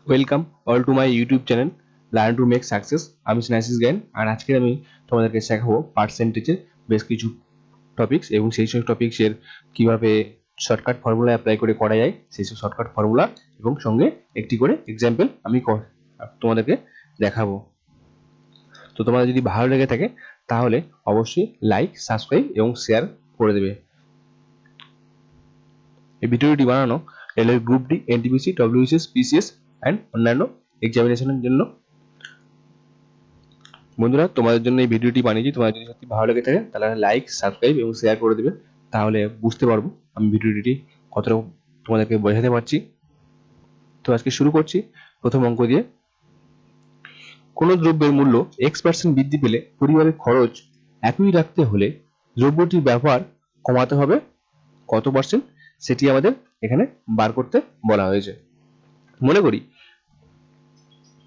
Welcome all to my YouTube channel learn to make success. আমি স্নাইসিস জ্ঞান, আর আজকে আমি তোমাদেরকে শেখাবো পার্সেন্টেজের বেশ কিছু টপিকস এবং সেই সব টপিক্সের কিভাবে শর্টকাট ফর্মুলা অ্যাপ্লাই করে করা যায়, সেই সব শর্টকাট ফর্মুলা এবং সঙ্গে একটি করে এক্সাম্পল আমি তোমাদেরকে দেখাবো। তো তোমাদের যদি ভালো লেগে থাকে তাহলে অবশ্যই লাইক, সাবস্ক্রাইব এবং শেয়ার করে দেবে। এই ভিডিওটি বানানো রেলের group D, NTPC, WBCS, PCS and অন্যান্য এক্সামিনেশনের জন্য। বন্ধুরা, তোমাদের জন্য এই ভিডিওটি বানিয়েছি। তোমাদের যদি সত্যি ভালো লেগে থাকে তাহলে লাইক, সাবস্ক্রাইব এবং শেয়ার করে দেবে, তাহলে বুঝতে পারবো আমি ভিডিওটি কতটা তোমাদেরকে বোঝাতে পারছি। তো আজকে শুরু করছি প্রথম অঙ্ক দিয়ে। কোনো দ্রব্যের মূল্য X% বৃদ্ধি পেলে পরিবারের খরচ একই রাখতে হলে দ্রব্যটির ব্যবহার কমাতে হবে কত পার্সেন্ট, সেটি আমাদের এখানে বার করতে বলা হয়েছে। মনে করি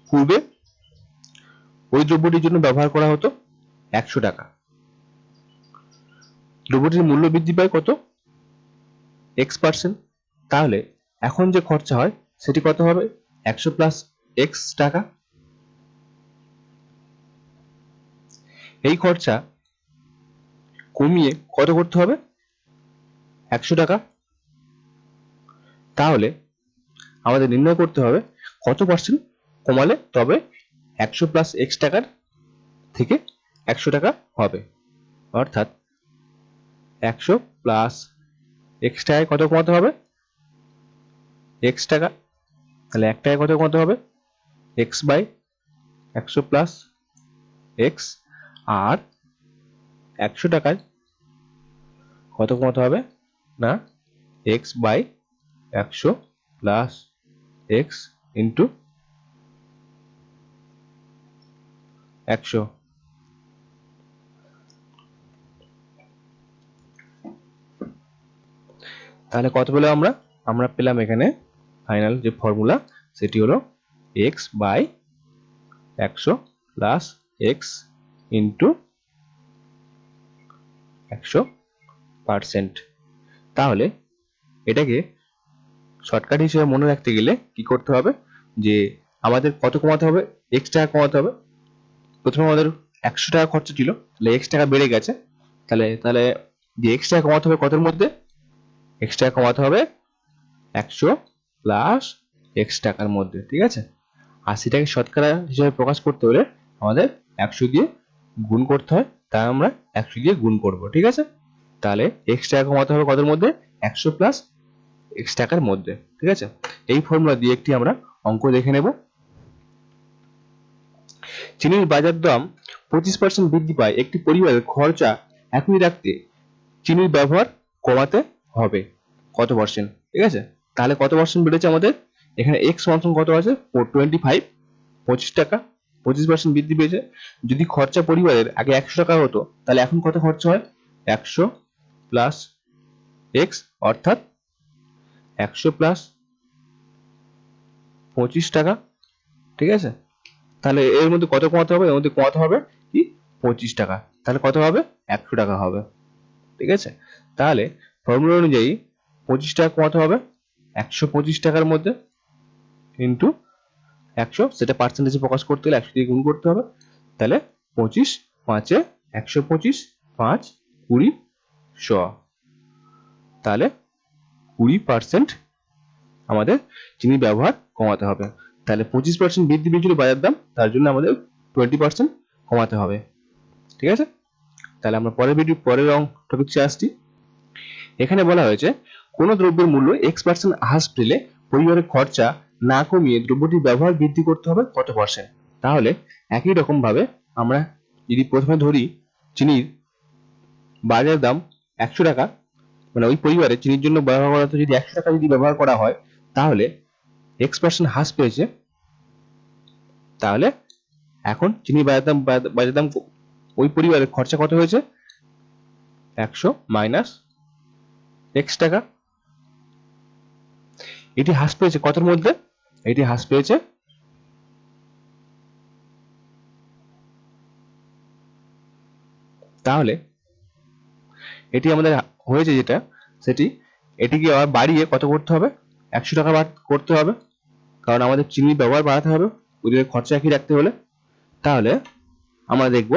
পূর্বে ওই দ্রব্যটির জন্য ব্যবহার করা হতো 100 টাকা, দ্রব্যটির মূল্য বৃদ্ধি পায় কত, X%। তাহলে এখন যে খরচা হয় সেটি কত হবে, 100 প্লাস X টাকা। এই খরচা কমিয়ে কত করতে হবে, 100 টাকা। তাহলে আমাদের নির্ণয় করতে হবে কত পার্সেন্ট কমালে তবে 100 প্লাস X টাকার থেকে 100 টাকা হবে। অর্থাৎ 100 প্লাস X টাকায় কত কমাতে হবে, X টাকা। তাহলে 1 টাকায় কত কমাতে হবে, X বাই 100 প্লাস X। আর 100 টাকায় কত কমাতে হবে না, X by 100 plus X into 100। তাহলে কত পেলাম আমরা পেলাম এখানে ফাইনাল যে ফর্মুলা সেটি হলো X by 100 plus X into 100%। তাহলে এটাকে শর্টকাট হিসেবে মনে রাখতে গেলে কি করতে হবে, যে আমাদের কত কমাতে হবে, X টাকা কমাতে হবে। প্রথমে আমাদের 100 টাকা খরচা ছিল, তাহলে X টাকা বেড়ে গেছে। তাহলে যে X টাকা কমাতে হবে কতর মধ্যে, X টাকা কমাতে হবে 100 প্লাস X টাকার মধ্যে, ঠিক আছে। আর সেটাকে শতকরা হিসেবে প্রকাশ করতে হলে আমাদের 100 দিয়ে গুণ করতে হয়, তাই আমরা 100 দিয়ে গুণ করব, ঠিক আছে। তাহলে X টাকা কমাতে হবে কতর মধ্যে, 100 প্লাস X টাকার মধ্যে, ঠিক আছে। এই ফর্মুলা দিয়ে একটি আমরা অঙ্ক দেখে নেব। চিনির বাজার দাম 25% বৃদ্ধি পায়, একটি পরিবারের খরচা একই রাখতে চিনির ব্যবহার কমাতে হবে কত পার্সেন্ট, ঠিক আছে। তাহলে কত পার্সেন্ট বেড়েছে আমাদের এখানে, X সমান কত আছে, 25, 25 টাকা, 25% বৃদ্ধি পেয়েছে। যদি খরচা পরিবারের আগে 100 টাকা হতো তাহলে এখন কত খরচা হয়, 100 প্লাস X, অর্থাৎ 100 প্লাস 25 টাকা, ঠিক আছে। তাহলে এর মধ্যে কত কমাতে হবে, এর মধ্যে কমাতে হবে কি 25 টাকা, তাহলে কত হবে, 100 টাকা হবে, ঠিক আছে। তাহলে ফর্মুলা অনুযায়ী 25 টাকা কমাতে হবে 125 টাকার মধ্যে ইন্টু 100, সেটা পার্সেন্টেজে প্রকাশ করতে হলে 100 দিয়ে গুণ করতে হবে। তাহলে 25 5 125, 5 20 100। তাহলে 20% আমাদের চিনি ব্যবহার কমাতে হবে। তাহলে 25% বৃদ্ধি পেয়েছিল বাজার দাম, তার জন্য আমাদের 20% কমাতে হবে, ঠিক আছে। তাহলে আমরা পরের টপিকসে আসছি। এখানে বলা হয়েছে কোনো দ্রব্যের মূল্য X% হ্রাস পেলে পরিবারের খরচা না কমিয়ে দ্রব্যটির ব্যবহার বৃদ্ধি করতে হবে কত পার্সেন্ট। তাহলে একই রকম ভাবে আমরা যদি প্রথমে ধরি চিনির বাজার দাম 100 টাকা, মানে ওই পরিবারে চিনির জন্য ব্যবহার করা যদি 100 টাকা যদি ব্যবহার করা হয়, তাহলে X% হ্রাস পেয়েছে। তাহলে এখন চিনির বাজার দাম ওই পরিবারের খরচা কত হয়েছে, 100 মাইনাস X টাকা। এটি হ্রাস পেয়েছে কতর মধ্যে, এটি হ্রাস পেয়েছে তাহলে এটি আমাদের হয়েছে যেটা, এটিকে আবার বাড়িয়ে কত করতে হবে, 100 টাকা করতে হবে। কারণ আমাদের চিনির ব্যবহার বাড়াতে হবে ওদের খরচা একই রাখতে হলে। তাহলে আমরা দেখব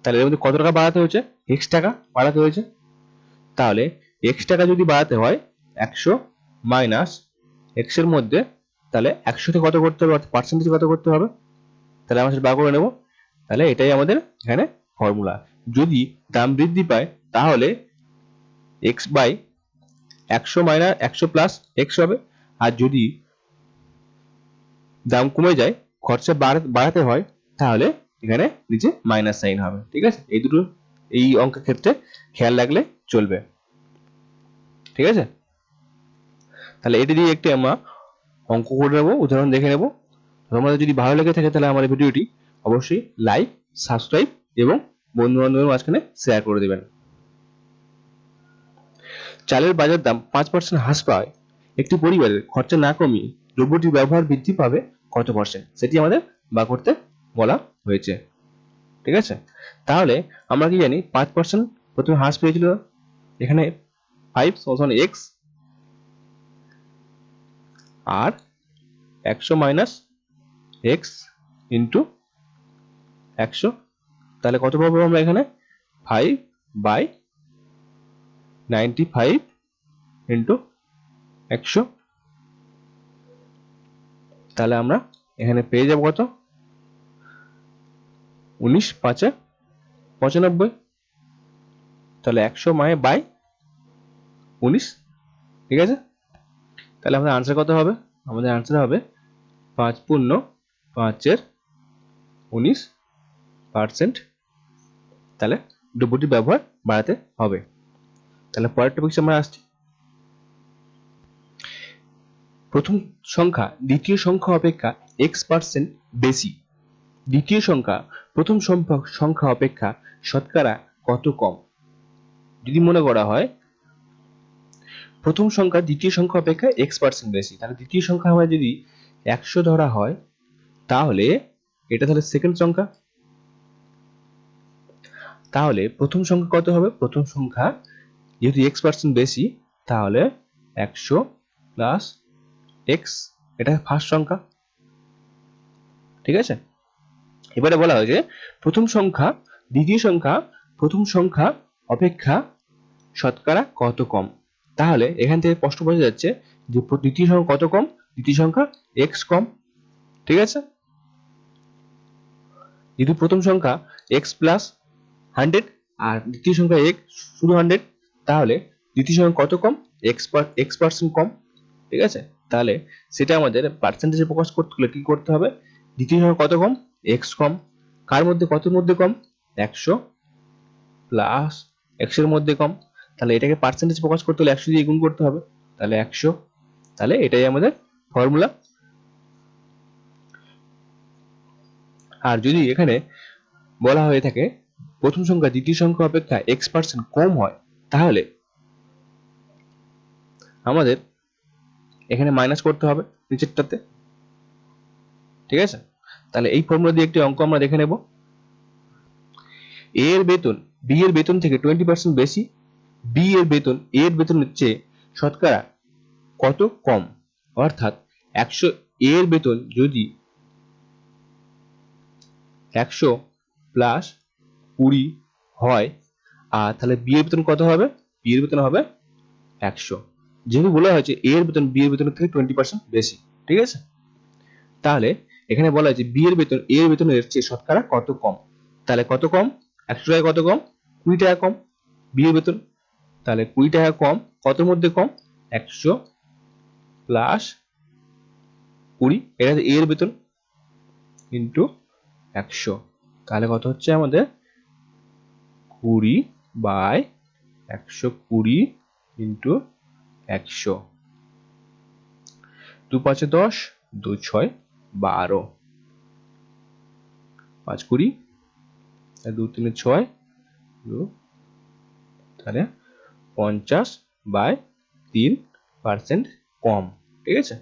তাহলে এর মধ্যে কত টাকা বাড়াতে হয়েছে, x টাকা বাড়াতে হয়েছে। তাহলে x টাকা যদি বাড়াতে হয় 100 মাইনাস x এর মধ্যে, তাহলে 100 তে কত করতে হবে, অর্থাৎ পার্সেন্টেজ কত করতে হবে, তাহলে আমরা সেটা বার করে নেব। তাহলে এটাই আমাদের এখানে ফর্মুলা। যদি দাম বৃদ্ধি পায় তাহলে x by 100 minus 100 plus x হবে, আর যদি দাম কমে যায়, খরচা বাড়াতে হয়, তাহলে এখানে নিচে মাইনাস সাইন হবে। ঠিক আছে, এই দুটো এই অঙ্কের ক্ষেত্রে খেয়াল রাখলে চলবে। ঠিক আছে, তাহলে এটি দিয়ে একটি আমরা অঙ্ক করে নেব, উদাহরণ দেখে নেব। তোমাদের যদি ভালো লেগে থাকে তাহলে আমার ভিডিওটি অবশ্যই লাইক, সাবস্ক্রাইব এবং বন্ধু বান্ধবের মাঝখানে শেয়ার করে দেবেন। চালের বাজার দাম 5% হ্রাস পায় একটি পরিবারের খরচা না কমিয়ে দ্রব্যটির ব্যবহার বৃদ্ধি পাবে কত পার্সেন্ট, সেটি আমাদের বার করতে বলা হয়েছে। ঠিক আছে, তাহলে আমরা কি জানি 5% প্রথমে হ্রাস পেয়েছিল, এখানে 5 সমান x আর 100 মাইনাস x ইন্টু 100, তাহলে কত পাবো আমরা এখানে 5 বাই 95 ইন্টু 100, তাহলে আমরা এখানে পেয়ে যাব কত 19 5 95, তাহলে 100 মানে বাই 19। ঠিক আছে, তাহলে আমাদের আনসার কত হবে, আমাদের আনসার হবে 5 পূর্ণ 5 এর 19%। তাহলে দ্রব্যটির ব্যবহার বাড়াতে হবে। তাহলে পরের টপিক আমরা আসছি। প্রথম সংখ্যা দ্বিতীয় সংখ্যা অপেক্ষা x% বেশি। দ্বিতীয় সংখ্যা প্রথম সংখ্যা অপেক্ষা শতকরা কত কম। যদি মনে করা হয় প্রথম সংখ্যা দ্বিতীয় সংখ্যা অপেক্ষা x% বেশি, তাহলে দ্বিতীয় সংখ্যা আমরা যদি 100 ধরা হয়, তাহলে এটা তাহলে সেকেন্ড সংখ্যা। তাহলে প্রথম সংখ্যা কত হবে, প্রথম সংখ্যা যেহেতু x% বেশি, তাহলে 100 প্লাস x, এটা ফার্স্ট সংখ্যা। ঠিক আছে, এবারে বলা হয়েছে প্রথম সংখ্যা দ্বিতীয় সংখ্যা প্রথম সংখ্যা অপেক্ষা শতকরা কত কম। তাহলে এখান থেকে স্পষ্ট বোঝা যাচ্ছে যে দ্বিতীয় সংখ্যা কত কম, দ্বিতীয় সংখ্যা x কম। ঠিক আছে, যদি প্রথম সংখ্যা x প্লাস 100 আর দ্বিতীয় সংখ্যা x শুধু 100, তাহলে দ্বিতীয় সংখ্যা কত কম, x% কম। ঠিক আছে, তাহলে সেটা আমাদের পার্সেন্টেজে প্রকাশ করতে হলে কি করতে হবে, দ্বিতীয় সংখ্যা কত কম, x কম, কার মধ্যে কতর মধ্যে কম, 100 প্লাস x এর মধ্যে কম। তাহলে এটাকে পার্সেন্টেজ প্রকাশ করতে হলে 100 দিয়ে গুণ করতে হবে, তাহলে 100। তাহলে এটাই আমাদের ফর্মুলা। আর যদি এখানে বলা হয়ে থাকে প্রথম সংখ্যা দ্বিতীয় সংখ্যা অপেক্ষা x% কম হয়, তাহলে আমাদের এখানে মাইনাস করতে হবে নিচেরটাতে। ঠিক আছে, তাহলে এই ফর্মুলা দিয়ে একটি অঙ্ক আমরা দেখে নেব। a এর বেতন b এর বেতন থেকে 20% বেশি, b এর বেতন a এর বেতনের চেয়ে শতকরা কত কম। অর্থাৎ 100 a এর বেতন যদি 100 প্লাস 20 হয়, আর তাহলে b এর বেতন কত হবে, b এর বেতন হবে 100, যেহেতু বলা হয়েছে a এর বেতন b এর বেতনের থেকে 20% বেশি। ঠিক আছে, তাহলে এখানে বলা হয়েছে b এর বেতন a এর বেতনের চেয়ে শতকরা কত কম। তাহলে কত কম, 100 টাকা কত কম, 20 টাকা কম b এর বেতন। তাহলে 20 টাকা কম, কত মধ্যে কম, 100 প্লাস 20, এটা a এর বেতন ইন্টু 100, তাহলে কত হচ্ছে আমাদের 20 বাই 120 ইন্টু 100। 2 5 10, 2 6 12, 5 20, 2 3 6, 2, তাহলে 50 বাই 3% কম। ঠিক আছে,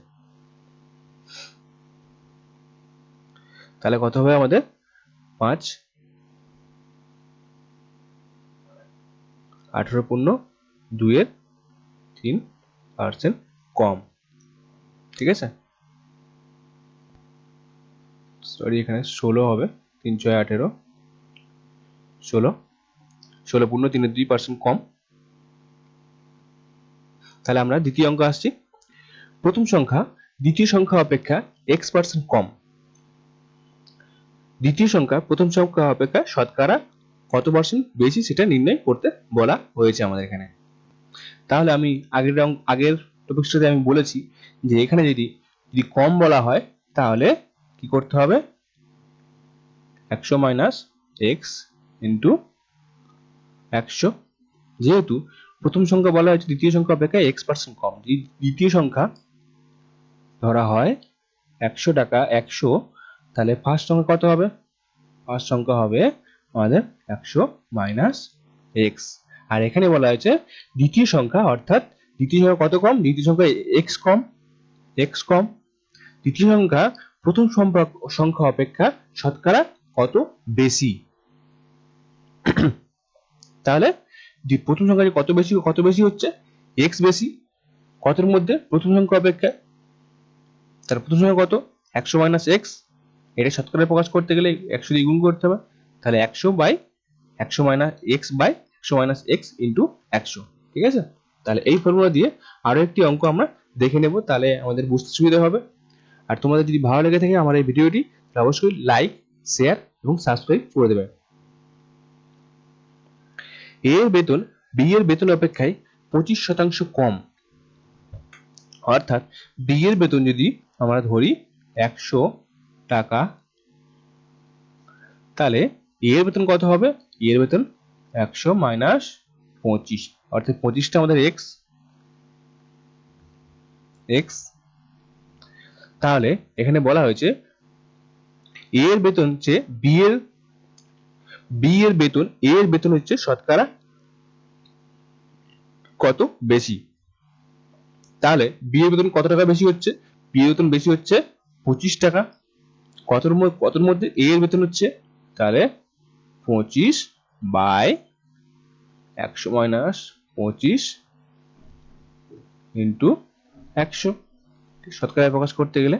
তাহলে কত হবে আমাদের 5 18 পূর্ণ 2 এর 3% কম। ঠিক আছে, সরি এখানে 16 হবে, 3 6 18, 16 পূর্ণ 3 2% কম। তাহলে আমরা দ্বিতীয় অঙ্ক আসছি। প্রথম সংখ্যা দ্বিতীয় সংখ্যা অপেক্ষা x% কম। দ্বিতীয় সংখ্যা প্রথম সংখ্যা অপেক্ষা শতকরা কত পার্সেন্ট বেশি সেটা নির্ণয় করতে বলা হয়েছে আমাদের এখানে। তাহলে আমি আগের টপিকসটাতে আমি বলেছি যে এখানে যদি কম বলা হয় তাহলে কি করতে হবে, 100 মাইনাস এক্স ইন্টু 100। যেহেতু প্রথম সংখ্যা বলা হয়েছে দ্বিতীয় সংখ্যা অপেক্ষা x% কম, দ্বিতীয় সংখ্যা ধরা হয় 100 টাকা 100, তাহলে ফার্স্ট সংখ্যা কত হবে, ফার্স্ট সংখ্যা হবে আমাদের 100 মাইনাস এক্স। আর এখানে বলা হয়েছে দ্বিতীয় সংখ্যা, অর্থাৎ দ্বিতীয় সংখ্যা কত কম, দ্বিতীয় সংখ্যা x কম। দ্বিতীয় সংখ্যা প্রথম সংখ্যা অপেক্ষা শতকরা কত বেশি। তাহলে প্রথম সংখ্যাটি কত বেশি হচ্ছে, x বেশি কতের মধ্যে, প্রথম সংখ্যা অপেক্ষা। তাহলে প্রথম সংখ্যা কত, 100 মাইনাস এক্স। এটা শতকরা প্রকাশ করতে গেলে 100 দিয়ে গুণ করতে হবে। তাহলে 100 by 100 minus X by 100 minus X into 100। ঠিক আছে, তাহলে এই ফর্মুলা দিয়ে আরো একটি অঙ্ক আমরা দেখে নেব, তাহলে আমাদের বুঝতে সুবিধা হবে। আর তোমাদের যদি ভালো লেগে থাকে আমার এই ভিডিওটি, তাহলে অবশ্যই লাইক, শেয়ার এবং সাবস্ক্রাইব করে দেবে। এ এর বেতন বি এর বেতন অপেক্ষায় 25% কম। অর্থাৎ বি এর বেতন যদি আমরা ধরি 100 টাকা, তাহলে এ এর বেতন কত হবে, এ এর বেতন 100 মাইনাস 25, অর্থাৎ 25টা আমাদের এক্স। তাহলে এখানে বলা হয়েছে এ এর বেতন হচ্ছে বি এর বেতন, এ এর বেতন হচ্ছে শতকরা কত বেশি। তাহলে বি এর বেতন কত টাকা বেশি হচ্ছে, বি এর বেতন বেশি হচ্ছে 25 টাকা। কতর মধ্যে, এ এর বেতন হচ্ছে, তাহলে 25 বাই 100 মাইনাস 25 ইন্টু 100, শতকরায় প্রকাশ করতে গেলে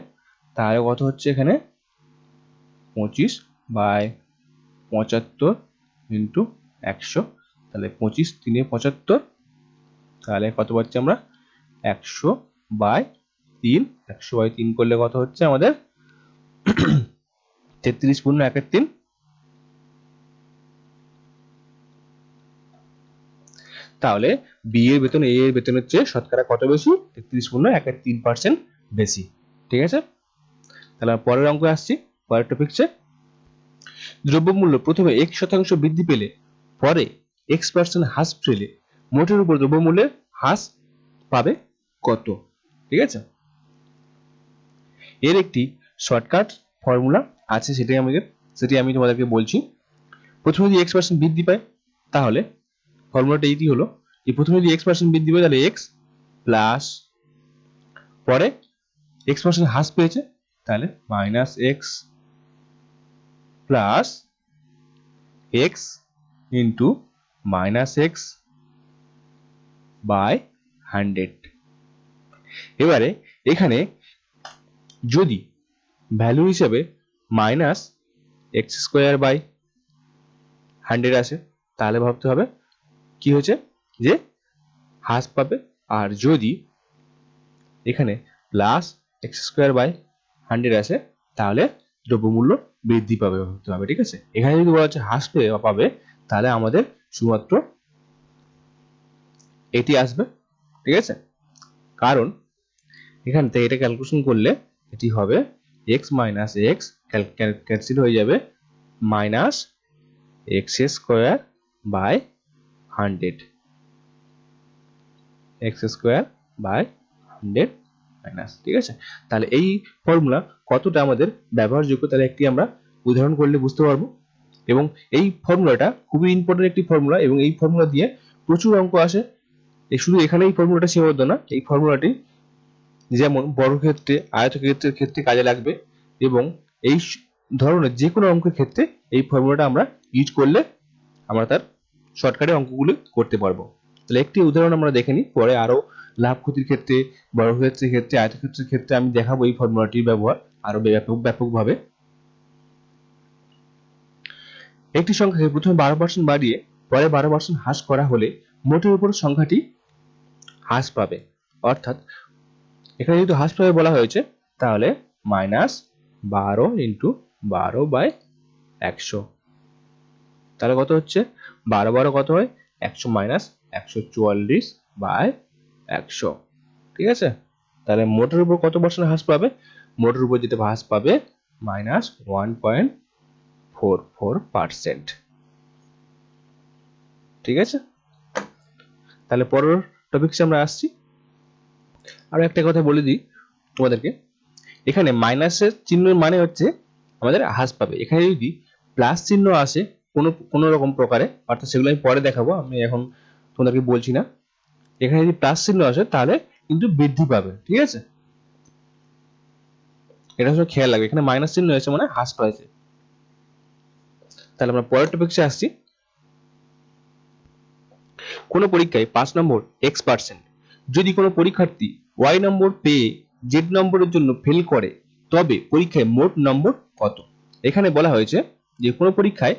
তাহলে কত হচ্ছে এখানে 25 বাই 75 ইন্টু 100, তাহলে 25 3 75, তাহলে কত পাচ্ছি আমরা 100 বাই 3, 100 বাই 3 করলে কত হচ্ছে আমাদের 33 পূর্ণ 1 3। তাহলে বি এর বেতন এ এর বেতন হচ্ছে শতকরা কত বেশি, 33 পূর্ণ 1 3% বেশি। ঠিক আছে, তাহলে পরের অঙ্কে আসছি, পরের টপিকসে। দ্রব্যমূল্য প্রথমে x% বৃদ্ধি পেলে পরে x% হ্রাস পেলে মোটের উপর দ্রব্যমূল্যের হ্রাস পাবে কত। ঠিক আছে, এর একটি শর্টকাট ফর্মুলা আছে, সেটি আমি তোমাদেরকে বলছি। প্রথমে যদি x% বৃদ্ধি পায় তাহলে ফর্মুলাটা এইটি হলো যে প্রথমে যদি x% বৃদ্ধি পায় তাহলে x প্লাস, পরে x% হ্রাস পেয়েছে তাহলে minus X plus X into minus X by 100। এবারে এখানে যদি ভ্যালু হিসেবে মাইনাস এক্স স্কোয়ার বাই 100 আসে তাহলে ভাবতে হবে কি হয়েছে, যে হ্রাস পাবে। আর যদি এখানে প্লাস এক্স স্কোয়ার বাই 100 আসে তাহলে দ্রব্যমূল্য বৃদ্ধি পাবে ভাবতে হবে। ঠিক আছে, এখানে যদি বলা হচ্ছে হ্রাস পাবে তাহলে আমাদের শুধুমাত্র এটি আসবে। ঠিক আছে, কারণ এখান থেকে এটা ক্যালকুলেশন করলে এটি হবে x মাইনাস এক্স ক্যান্সেল হয়ে যাবে, minus X square by 100, X square by 100 minus. ঠিক আছে, তাহলে এই ফর্মুলা কতটা আমাদের ব্যবহারযোগ্য তাহলে একটি আমরা উদাহরণ করলে বুঝতে পারবো। এবং এই ফর্মুলাটা খুবই ইম্পর্টেন্ট একটি ফর্মুলা, এবং এই ফর্মুলা দিয়ে প্রচুর অঙ্ক আসে। শুধু এখানে এই ফর্মুলাটা সীমাবদ্ধ না, এই ফর্মুলাটি যেমন বর্গক্ষেত্রে, আয়তক্ষেত্রের ক্ষেত্রে কাজে লাগবে, এবং এই ধরনের যে কোনো অঙ্কের ক্ষেত্রে এই ফর্মুলাটা আমরা ইউজ করলে আমরা তার শর্টকাটে অঙ্কগুলো করতে পারবো। তাহলে একটি উদাহরণ আমরা দেখে নিই, পরে আরো লাভ ক্ষতির ক্ষেত্রে, বর্গক্ষেত্রের ক্ষেত্রে, আয়তক্ষেত্রের ক্ষেত্রে আমি দেখাবো এই ফর্মুলাটির ব্যবহার আরো ব্যাপকভাবে। একটি সংখ্যাকে প্রথমে 12% বাড়িয়ে পরে 12% হ্রাস করা হলে মোটের উপর সংখ্যাটি হ্রাস পাবে। অর্থাৎ এখানে যেহেতু হ্রাস পাবে বলা হয়েছে, তাহলে -12 × 12/100। তাহলে কত হচ্ছে? 12 কত হয়? 100 - 144/100। ঠিক আছে? তাহলে মোটের উপর কত পার্সেন্ট হ্রাস পাবে? মোটের উপর যেটা হ্রাস পাবে -1.44%। ঠিক আছে? তাহলে পরের টপিকসে আমরা আসছি। আরো একটা কথা বলে দিই তোমাদেরকে, এখানে মাইনাসের চিহ্নের মানে হচ্ছে আমাদের হ্রাস পাবে। এখানে যদি প্লাস চিহ্ন আসে কোনো রকম প্রকারে, অর্থাৎ সেগুলো আমি পরে দেখাবো, আমি এখন তোমাদেরকে বলছি না। এখানে যদি প্লাস চিহ্ন আসে তাহলে কিন্তু বৃদ্ধি পাবে। ঠিক আছে? এটা হচ্ছে খেয়াল রাখবে, এখানে মাইনাস চিহ্ন এসে মানে হ্রাস পাইছে। তাহলে আমরা পরের টপিকসে আসছি। কোন পরীক্ষায় 5 নম্বর x% যদি কোনো পরীক্ষার্থী y নম্বর পেয়ে z নম্বরের জন্য ফেল করে তবে পরীক্ষায় মোট নম্বর কত? এখানে বলা হয়েছে যে কোনো পরীক্ষায়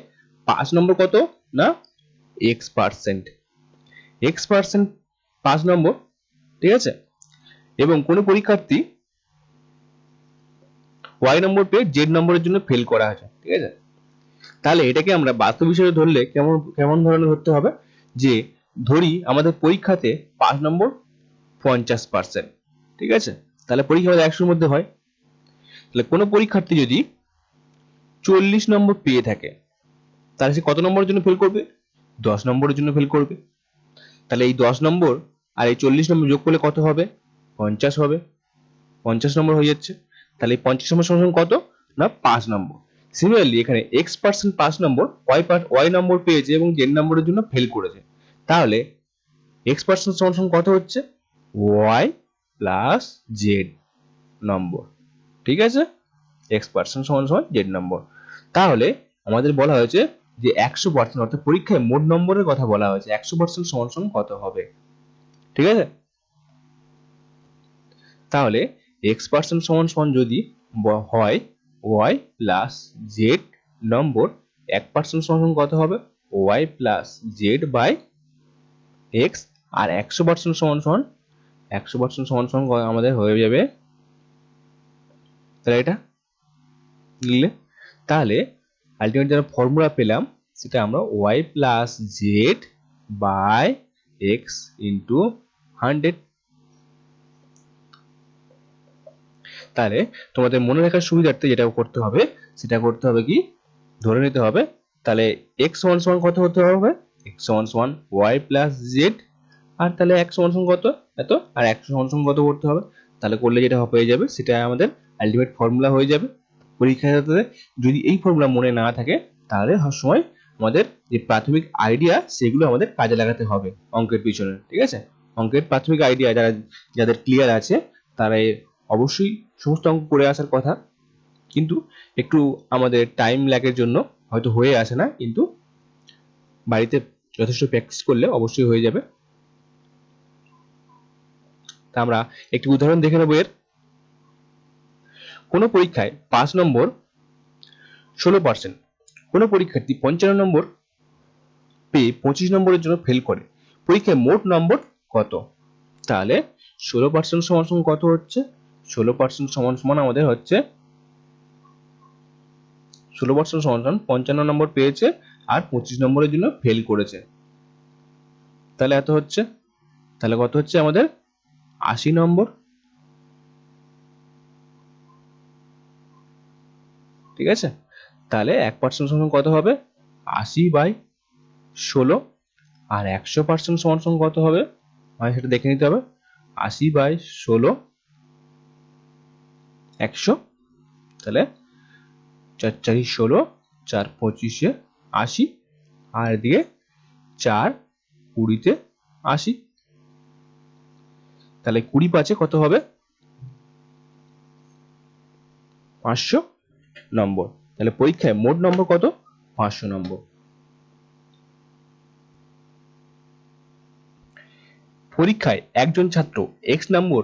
5 নম্বর কত না x%, x% 5 নম্বর। ঠিক আছে? এবং কোনো পরীক্ষার্থী y নম্বর পেয়ে z নম্বরের জন্য ফেল করা হয়েছে। ঠিক আছে? তাহলে এটাকে আমরা বাস্তব হিসেবে ধরলে কেমন ধরনের ধরতে হবে? যে ধরি আমাদের পরীক্ষাতে 5 নম্বর 50%। ঠিক আছে? তাহলে পরীক্ষা আমাদের 100 এর মধ্যে হয়। তাহলে কোনো পরীক্ষার্থী যদি 40 নম্বর পেয়ে থাকে তাহলে সে কত নম্বরের জন্য ফেল করবে? 10 নম্বরের জন্য ফেল করবে। তাহলে এই 10 নম্বর আর এই 40 নম্বর যোগ করলে কত হবে? 50 হবে। 50 নম্বর হয়ে যাচ্ছে। তাহলে এই 50 নম্বর সমান কত? না 5 নম্বর। সিমিলারলি এখানে x% 5 নম্বর, y নম্বর পেয়েছে এবং z নম্বরের জন্য ফেল করেছে। তাহলে x% সমান কত হচ্ছে? y plus z নম্বর। ঠিক আছে? x% সমান z নম্বর। তাহলে আমাদের বলা হয়েছে যে 100% অর্থাৎ পরীক্ষায় মোট নম্বরের কথা বলা হয়েছে, 100% সমান কত হবে? ঠিক আছে? তাহলে x% সমান যদি হয় y plus z নম্বর, 1% সমান কত হবে? y plus z by x, আর 100% সমান 100% সমান আমাদের হয়ে যাবে, তাহলে এটা লিখলে তাহলে আলটিমেট যেটা ফর্মুলা পেলাম সেটা আমরা y plus z by x into 100। তাহলে তোমাদের মনে রাখার সুবিধার্থে যেটা করতে হবে সেটা করতে হবে কি, ধরে নিতে হবে। তাহলে x সমান কত হতে হবে? x সমান y plus z, আর তাহলে x সমান কত? এত, আর 100 সমান কত করতে হবে। তাহলে করলে যেটা হয়ে যাবে সেটা আমাদের আলটিমেট ফর্মুলা হয়ে যাবে। পরীক্ষাতে যদি এই ফর্মুলা মনে না থাকে তাহলে সবসময় আমাদের যে প্রাথমিক আইডিয়া সেগুলো আমাদের কাজে লাগাতে হবে অঙ্কের পিছনে। ঠিক আছে? অঙ্কের প্রাথমিক আইডিয়া যাদের ক্লিয়ার আছে তারা অবশ্যই সমস্ত অঙ্ক করে আসার কথা, কিন্তু একটু আমাদের টাইম ল্যাগের জন্য হয়তো হয়ে আসে না, কিন্তু বাড়িতে যথেষ্ট প্র্যাকটিস করলে অবশ্যই হয়ে যাবে। তা আমরা একটি উদাহরণ দেখে নেব এর। কোনো পরীক্ষায় 5 নম্বর 16%, কোনো পরীক্ষার্থী 55 নম্বর পেয়ে 25 নম্বরের জন্য ফেল করে, পরীক্ষায় মোট নম্বর কত? তাহলে 16% সমান কত হচ্ছে? 16% সমান আমাদের হচ্ছে 16% সমান 55 নম্বর পেয়েছে আর 25 নম্বরের জন্য ফেল করেছে। তাহলে এত হচ্ছে, তাহলে কত হচ্ছে আমাদের? 80 নম্বর। ঠিক আছে? তাহলে 1% সমান কত হবে? 80/16, আর 100% সমান কত হবে? আমাদের সেটা দেখে নিতে হবে। 80/16 100। তাহলে 4 4 16, 4 25 80, আর এদিকে 4 20 80। তাহলে 20 5 কত হবে? 500 নম্বর। তাহলে পরীক্ষায় মোট নম্বর কত? 500 নম্বর। পরীক্ষায় একজন ছাত্র x নম্বর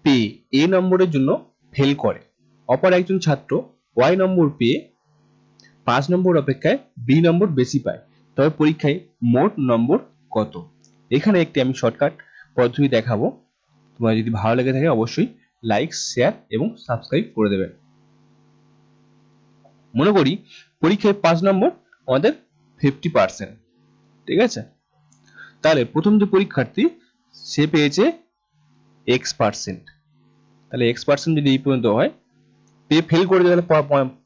পেয়ে a নম্বরের জন্য ফেল করে, অপর একজন ছাত্র y নম্বর পেয়ে 5 নম্বর অপেক্ষায় b নম্বর বেশি পায়, তবে পরীক্ষায় মোট নম্বর কত? এখানে একটি আমি শর্টকাট পদ্ধতি দেখাবো। তোমার যদি ভালো লেগে থাকে অবশ্যই লাইক, শেয়ার এবং সাবস্ক্রাইব করে দেবেন। মনে করি পরীক্ষায় 5 নম্বর আমাদের 50%, ঠিক আছে? তাহলে প্রথম যে পরীক্ষার্থী সে পেয়েছে x%, তাহলে x% যদি এই পর্যন্ত হয়, ফেল করেছে তাহলে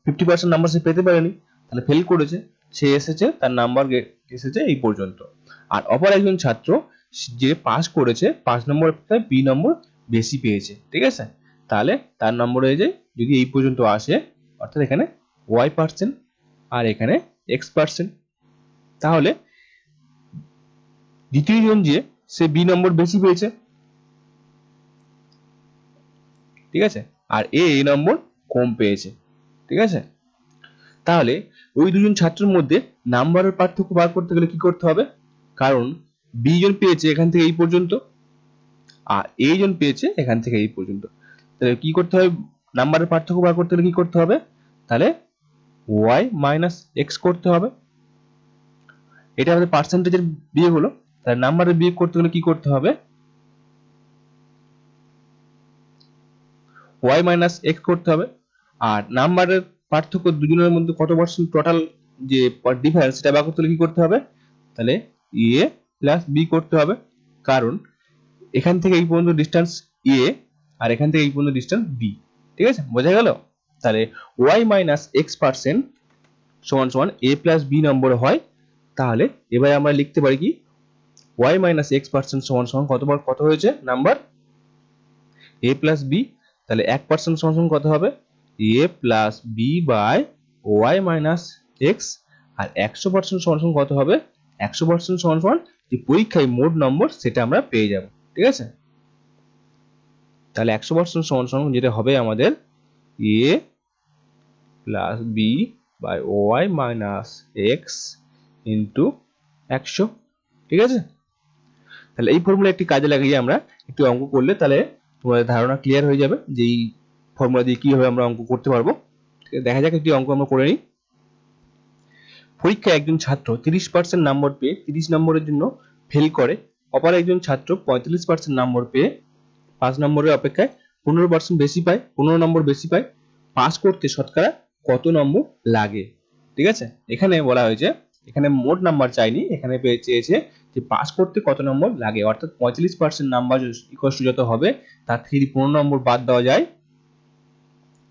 50% নাম্বার সে পেতে পারেনি, তাহলে ফেল করেছে, সে এসেছে, তার নাম্বার এসেছে এই পর্যন্ত। আর অপর একজন ছাত্র যে পাস করেছে 5 নম্বর অপেক্ষায় b নম্বর বেশি পেয়েছে, ঠিক আছে? তাহলে তার নম্বর হয়ে যায়, যদি এই পর্যন্ত আসে, অর্থাৎ এখানে y% আর এখানে x%। তাহলে দ্বিতীয় জন যে সে b নম্বর বেশি পেয়েছে, ঠিক আছে? আর a নম্বর কম পেয়েছে, ঠিক আছে? তাহলে ওই দুজন ছাত্রের মধ্যে নাম্বারের পার্থক্য বার করতে গেলে কি করতে হবে? কারণ b জন পেয়েছে এখান থেকে এই পর্যন্ত, আর a জন পেয়েছে এখান থেকে এই পর্যন্ত। তাহলে কি করতে হবে? নাম্বারের পার্থক্য বার করতে গেলে কি করতে হবে? তাহলে y minus x করতে হবে। এটা আমাদের পার্সেন্টেজের বিয়োগ হলো। তাহলে নাম্বারের বিয়োগ করতে গেলে কি করতে হবে? y minus x করতে হবে। আর নাম্বারের পার্থক্য দুজনের মধ্যে কত পার্সেন্ট টোটাল যে ডিফারেন্স সেটা বার করতে হলে কি করতে হবে? তাহলে a প্লাস b করতে হবে। কারণ এখান থেকে এই পর্যন্ত ডিসটেন্স a আর এখান থেকে এই পর্যন্ত ডিসটেন্স b, ঠিক আছে? বোঝা গেল? তাহলে y minus x% সমান সমান a plus b নম্বর হয়। তাহলে এবারে আমরা লিখতে পারি কি y minus x% সমান সমান কত হয়েছে নাম্বার? a plus b। তাহলে 1% সমান সমান কত হবে? a plus b by y minus x। আর 100% সমান সমান কত হবে? 100% সমান সমান যে পরীক্ষায় মোট নম্বর সেটা আমরা পেয়ে যাব, ঠিক আছে? তাহলে 100% সমান সমান যেটা হবে আমাদের a plus b by y minus x into 100, ঠিক আছে? তাহলে এই ফর্মুলা একটি কাজে লাগিয়ে আমরা একটু অঙ্ক করলে তাহলে তোমাদের ধারণা ক্লিয়ার হয়ে যাবে যে এই ফর্মুলা দিয়ে কিভাবে আমরা অঙ্ক করতে পারবো। দেখা যাক একটি অঙ্ক আমরা করে নিই। পরীক্ষায় একজন ছাত্র 30% নম্বর পেয়ে 30 নম্বরের জন্য ফেল করে, অপর একজন ছাত্র 45% নম্বর পেয়ে 5 নম্বরের অপেক্ষায় 15% বেশি পায়, 15 নম্বর বেশি পায়। পাস করতে শতকরা কত নম্বর লাগে? ঠিক আছে? এখানে বলা হয়েছে, এখানে মোট নাম্বার চাইনি, এখানে চেয়েছে যে পাস করতে কত নম্বর লাগে, অর্থাৎ 45% নাম্বার ইকুয়াল টু যত হবে তার থেকে 15 নম্বর বাদ দেওয়া যায়,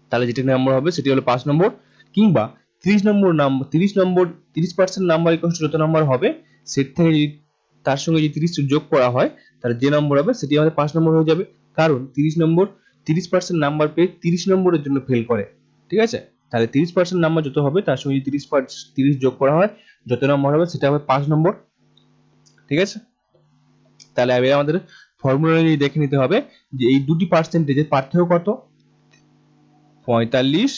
তাহলে যেটা নম্বর হবে সেটি হলো 5 নম্বর। কিংবা 30% নাম্বার ইকুয়াল টু যত নম্বর হবে সেট থেকে যদি তার সঙ্গে যদি 30 যোগ করা হয় তাহলে যে নম্বর হবে সেটি আমাদের 5 নম্বর হয়ে যাবে। কারণ 30% নাম্বার পেয়ে 30 নম্বরের জন্য ফেল করে, ঠিক আছে? তাহলে 30% নাম্বার যত হবে তার সঙ্গে যদি 30 যোগ করা হয় যত নম্বর হবে সেটা হবে 5 নম্বর, ঠিক আছে? তাহলে এবার আমাদের ফর্মুলা অনুযায়ী দেখে নিতে হবে যে এই দুটি পার্সেন্টেজের পার্থক্য কত। 45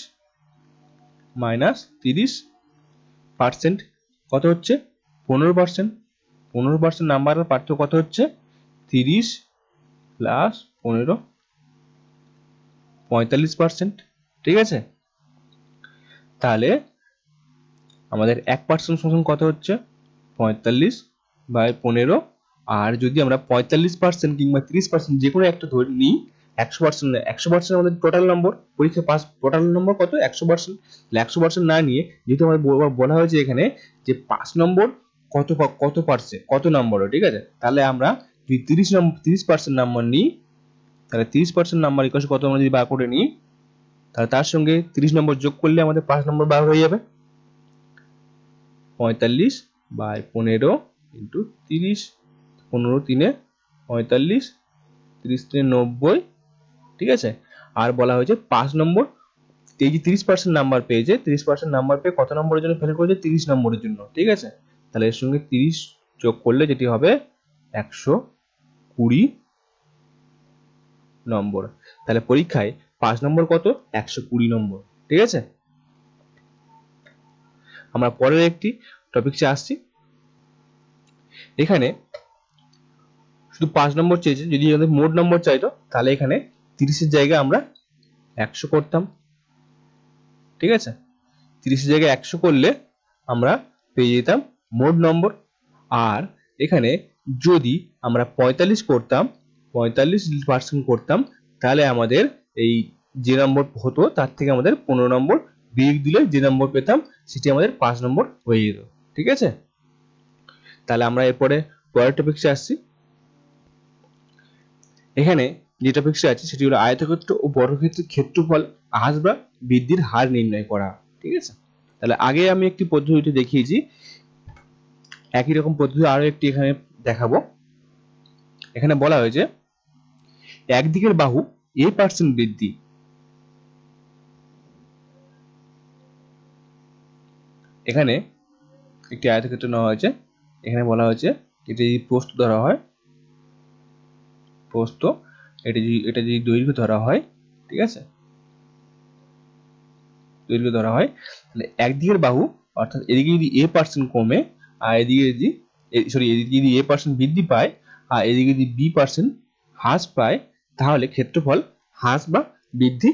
মাইনাস 30% কত হচ্ছে? 15%। 15% নাম্বারের পার্থক্য কত হচ্ছে? 30 প্লাস 15, 45%, ঠিক আছে? তাহলে আমাদের 1% সমান কত হচ্ছে? 45 বাই 15। আর যদি আমরা 45% কিংবা 30% যে কোনো একটা ধরে নিই, 100% আমাদের টোটাল নম্বর, পরীক্ষা পাস টোটাল নম্বর কত? 100%। তাহলে 100% না নিয়ে যেহেতু আমাদের বলা হয়েছে এখানে যে 5 নম্বর কত নম্বর, ঠিক আছে? তাহলে আমরা যদি 30% নাম্বার নিই, তাহলে 30% নাম্বার ইকুয়াল কত আমরা যদি বার করে নিই, তাহলে তার সঙ্গে 30 নম্বর যোগ করলে আমাদের 5 নম্বর বার হয়ে যাবে। 45 বাই 15 ইন্টু 30, 15 3 45, 30 3 90, ঠিক আছে? আর বলা হয়েছে 5 নম্বর, এই যে 30% নাম্বার পেয়েছে, 30% নাম্বার পেয়ে কত নম্বরের জন্য ফেল করেছে? 30 নম্বরের জন্য, ঠিক আছে? তাহলে এর সঙ্গে 30 যোগ করলে যেটি হবে 120 নম্বর। তাহলে পরীক্ষায় 5 নম্বর কত? 120 নম্বর, ঠিক আছে? আমরা পরের একটি টপিকসে আসছি। এখানে শুধু 5 নম্বর চেয়েছে, যদি আমাদের মোট নম্বর চাইতো তাহলে এখানে 30 এর জায়গায় আমরা 100 করতাম। ঠিক আছে, 30 এর জায়গায় 100 করলে আমরা পেয়ে যেতাম মোট নম্বর। আর এখানে যদি আমরা 45 করতাম, 45% করতাম, তাহলে আমাদের এই যে নম্বর হতো তার থেকে আমাদের 15 নম্বর বিয়োগ দিলে যে নম্বর পেতাম সেটি আমাদের 5 নম্বর হয়ে যেত। ঠিক আছে, তাহলে আমরা এরপরে পরের টপিকসে আসছি। এখানে যে টপিকসটা আছে সেটি হলো আয়তক্ষেত্র ও বর্গক্ষেত্রের ক্ষেত্রফল হ্রাস বা বৃদ্ধির হার নির্ণয় করা। ঠিক আছে, তাহলে আগে আমি একটি পদ্ধতি দেখিয়েছি, একই রকম পদ্ধতি আরো একটি এখানে দেখাবো। এখানে বলা হয়েছে একদিকের বাহু a% বৃদ্ধি, এখানে একটি আয়তক্ষেত্র নেওয়া হয়েছে। এখানে বলা হয়েছে এটি যদি প্রস্থ ধরা হয়, প্রস্থ, এটা যদি দৈর্ঘ্য ধরা হয়, ঠিক আছে, দৈর্ঘ্য ধরা হয়, তাহলে একদিকের বাহু অর্থাৎ এদিকে যদি a% কমে আর এদিকে যদি এদিকে যদি a% বৃদ্ধি পায় আর এদিকে যদি b% হ্রাস পায়, তাহলে ক্ষেত্রফল হ্রাস বা বৃদ্ধি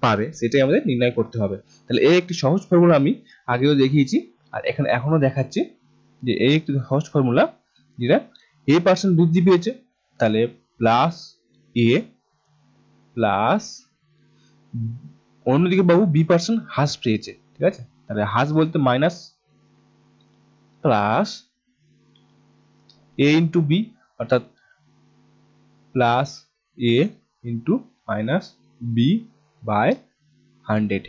পাবে, সেটাই আমাদের নির্ণয় করতে হবে। তাহলে এই একটি সহজ ফর্মুলা আমি আগেও দেখিয়েছি আর এখনো দেখাচ্ছি যে এই একটি সহজ ফর্মুলা, যেটা a% বৃদ্ধি পেয়েছে তাহলে প্লাস a প্লাস অন্যদিকে বাহু b% হ্রাস পেয়েছে। ঠিক আছে, তাহলে হ্রাস বলতে minus plus a into b, অর্থাৎ plus a into minus b by 100,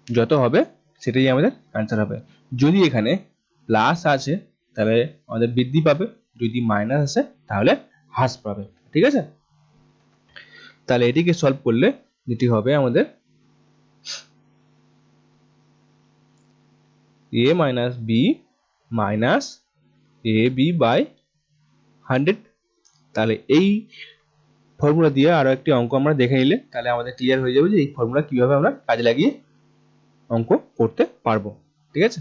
যত হবে সেটাই আমাদের অ্যান্সার হবে। যদি এখানে প্লাস আছে তাহলে আমাদের বৃদ্ধি পাবে, যদি মাইনাস আছে তাহলে হ্রাস পাবে। ঠিক আছে, তাহলে এটিকে সলভ করলে যেটি হবে আমাদের a minus b minus ab by 100। তাহলে এই ফর্মুলা দিয়ে আরো একটি অঙ্ক আমরা দেখে নিলে তাহলে আমাদের ক্লিয়ার হয়ে যাবে যে এই ফর্মুলা কিভাবে আমরা কাজে লাগিয়ে অঙ্ক করতে পারবো। ঠিক আছে,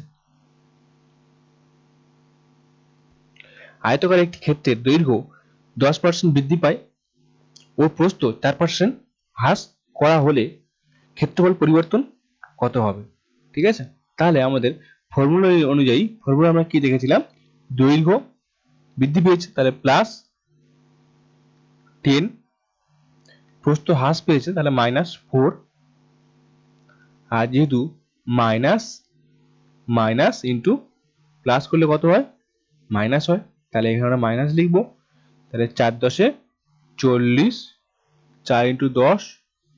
আয়তকার একটি ক্ষেত্রের দৈর্ঘ্য 10% বৃদ্ধি পায় ও প্রস্থ 4% হ্রাস করা হলে ক্ষেত্রফল পরিবর্তন কত হবে? ঠিক আছে, তাহলে আমাদের ফর্মুলা অনুযায়ী ফর্মুলা আমরা কি দেখেছিলাম, দৈর্ঘ্য বৃদ্ধি পেয়েছে তাহলে প্লাস 10, প্রস্থ হ্রাস পেয়েছে তাহলে -4, আর যেহেতু মাইনাস মাইনাস ইন্টু প্লাস করলে কত হয়, মাইনাস হয়, তাহলে এখানে আমরা মাইনাস লিখবো। তাহলে 4 10 40, 4 ইন্টু 10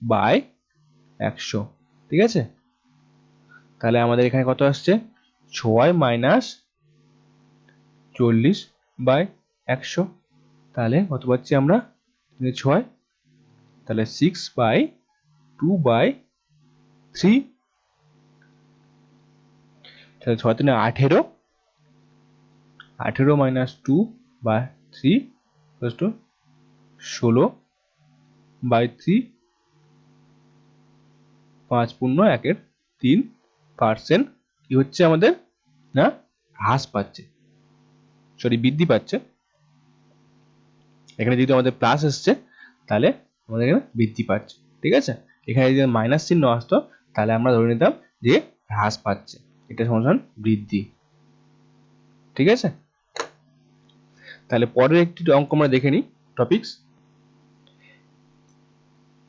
বাই 100। ঠিক আছে, তাহলে আমাদের এখানে কত আসছে, 6 মাইনাস 40 বাই 100, তাহলে কত পাচ্ছি আমরা, 6, তাহলে 6 বাই 2 বাই 3, তাহলে 6 3 18, 18 minus 2 by 3 equal to 16 by 3, 5 পূর্ণ 1 3% কি হচ্ছে আমাদের, না হ্রাস পাচ্ছে, সরি বৃদ্ধি পাচ্ছে। এখানে যদি আমাদের প্লাস আসছে তাহলে আমাদের এখানে বৃদ্ধি পাচ্ছে। ঠিক আছে, এখানে যদি মাইনাস চিহ্ন আসতো তাহলে আমরা ধরে নিতাম যে হ্রাস পাচ্ছে, এটা সমান বৃদ্ধি। ঠিক আছে, তাহলে পরের একটি অঙ্ক আমরা দেখে নিই টপিকস।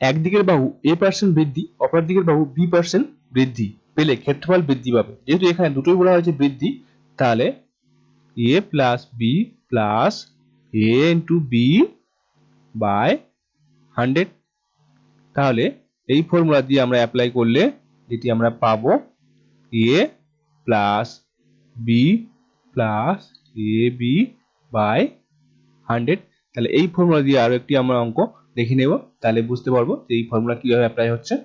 একদিকের বাহু a% বৃদ্ধি অপর দিকের বাহু b% বৃদ্ধি পেলে ক্ষেত্রফল বৃদ্ধি পাবে। যেহেতু এখানে দুটোই বলা হয়েছে বৃদ্ধি, তাহলে a plus b plus a into b by 100, তাহলে এই ফর্মুলা দিয়ে আমরা অ্যাপ্লাই করলে যেটি আমরা পাবো a plus b plus ab by 100। তাহলে এই ফর্মুলা দিয়ে আরো একটি আমরা অঙ্ক দেখে নেব, তাহলে বুঝতে পারবো যে এই ফর্মুলা কিভাবে অ্যাপ্লাই হচ্ছে।